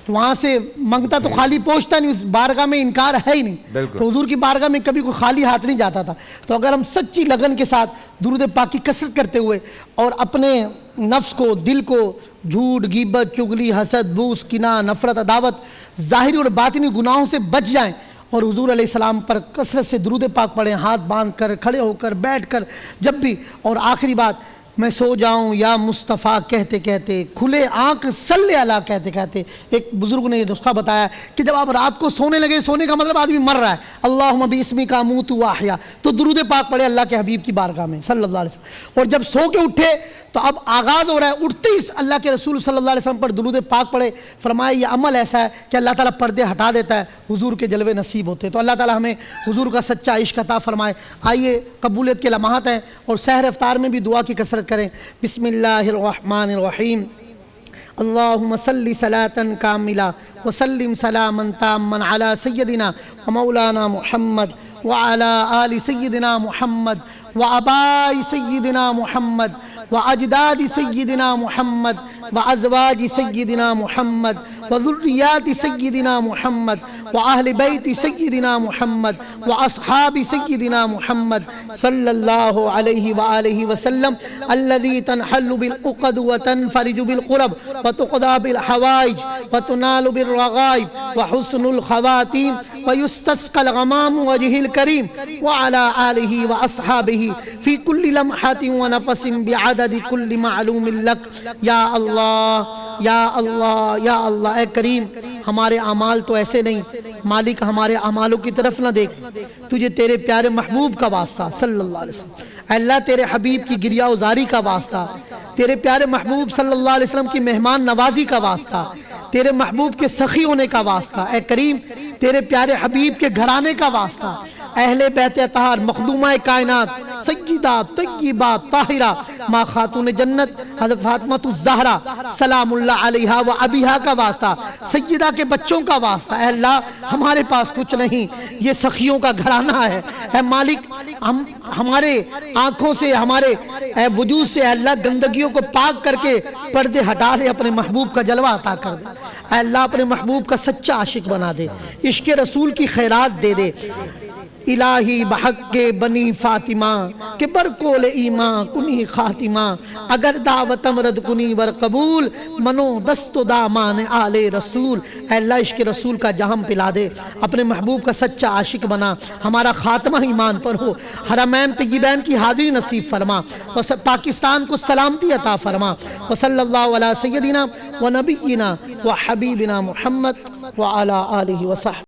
تو وہاں سے منگتا تو خالی پہنچتا نہیں, اس بارگاہ میں انکار ہے ہی نہیں. تو حضور کی بارگاہ میں کبھی کوئی خالی ہاتھ نہیں جاتا تھا. تو اگر ہم سچی لگن کے ساتھ درود پاک کی کثرت کرتے ہوئے اور اپنے نفس کو, دل کو جھوٹ, غیبت, چغلی, حسد, بغض, کینہ, نفرت, عداوت, ظاہری اور باطنی گناہوں سے بچ جائیں, اور حضور علیہ السلام پر کثرت سے درود پاک پڑھیں, ہاتھ باندھ کر, کھڑے ہو کر, بیٹھ کر, جب بھی. اور آخری بات, میں سو جاؤں یا مصطفیٰ کہتے کہتے, کھلے آنکھ صلی اللہ کہتے کہتے. ایک بزرگ نے یہ نسخہ بتایا کہ جب آپ رات کو سونے لگے, سونے کا مطلب آدمی مر رہا ہے, اللہم باسمک اموت واحیا, تو درود پاک پڑھے اللہ کے حبیب کی بارگاہ میں صلی اللہ علیہ وسلم. اور جب سو کے اٹھے تو اب آغاز ہو رہا ہے, اٹھتے ہی اللہ کے رسول صلی اللہ علیہ وسلم پر درود پاک پڑھے. فرمایا یہ عمل ایسا ہے کہ اللہ تعالیٰ پردے ہٹا دیتا ہے, حضور کے جلوے نصیب ہوتے ہیں. تو اللہ تعالیٰ ہمیں حضور کا سچا عشق عطا فرمائے. آئیے قبولیت کے لمحات ہیں, اور سحر افطار میں بھی دعا کی کثرت کریں. بسم اللہ الرحمن الرحیم. اللہم صلی صلاة کاملہ وسلم سلاما تاما علی سیدنا ومولانا محمد وعلی آل سیدنا محمد وآباء سیدنا محمد وأجداد سيدنا محمد وأزواج سيدنا محمد وذريات سيدنا محمد وأهل بيت سيدنا محمد وأصحاب سيدنا محمد صلى الله عليه وآله وسلم الذي تنحل بالعقد وتنفرج بالقرب وتقضى بالحوائج وتنال بالرغائب وحسن الخواتيم ويستسقى الغمام وجه الكريم وعلى آله وأصحابه في كل لمحة ونفس بعدد كل معلوم لك. یا اللہ یا اللہ یا اللہ. اے کریم, ہمارے اعمال تو ایسے نہیں, مالک ہمارے اعمالوں کی طرف نہ دیکھ, تجھے تیرے پیارے محبوب کا واسطہ صلی اللہ علیہ وسلم. اے اللہ تیرے حبیب کی گریہ وزاری کا واسطہ, تیرے پیارے محبوب صلی اللہ علیہ وسلم کی مہمان نوازی کا واسطہ, تیرے محبوب کے سخی ہونے کا واسطہ. اے کریم تیرے پیارے حبیب کے گھرانے کا واسطہ, اہل بیت اطہار, مخدومہ کائنات, سیدہ طیبہ طاہرہ ماں خاتون جنت حضرت فاطمہ الزہرا سلام اللہ علیہا و ابیہا کا واسطہ, سیدہ کے بچوں کا واسطہ. اے اللہ ہمارے پاس کچھ نہیں, یہ سخیوں کا گھرانہ ہے. اے مالک ہمارے آنکھوں سے, ہمارے وجود سے اے اللہ گندگیوں کو پاک کر کے پردے ہٹا دے, اپنے محبوب کا جلوہ عطا کر دے. اے اللہ اپنے محبوب کا سچا عاشق بنا دے, عشق رسول کی خیرات دے دے. الہی بحق کے بنی فاطمہ کہ برکول ایمان کنی خاتمہ, اگر دعوت امرد کنی ور قبول منو دست و دامان آل رسول. اے اللہ عشق رسول کا جہم پلا دے, اپنے محبوب کا سچا عاشق بنا, ہمارا خاتمہ ایمان پر ہو. حرمین طیبین کی حاضری نصیب فرما, پاکستان کو سلامتی عطا فرما. وصلی اللہ علی سیدنا و نبینا و حبیبنا محمد وعلی آلہ وصحبہ.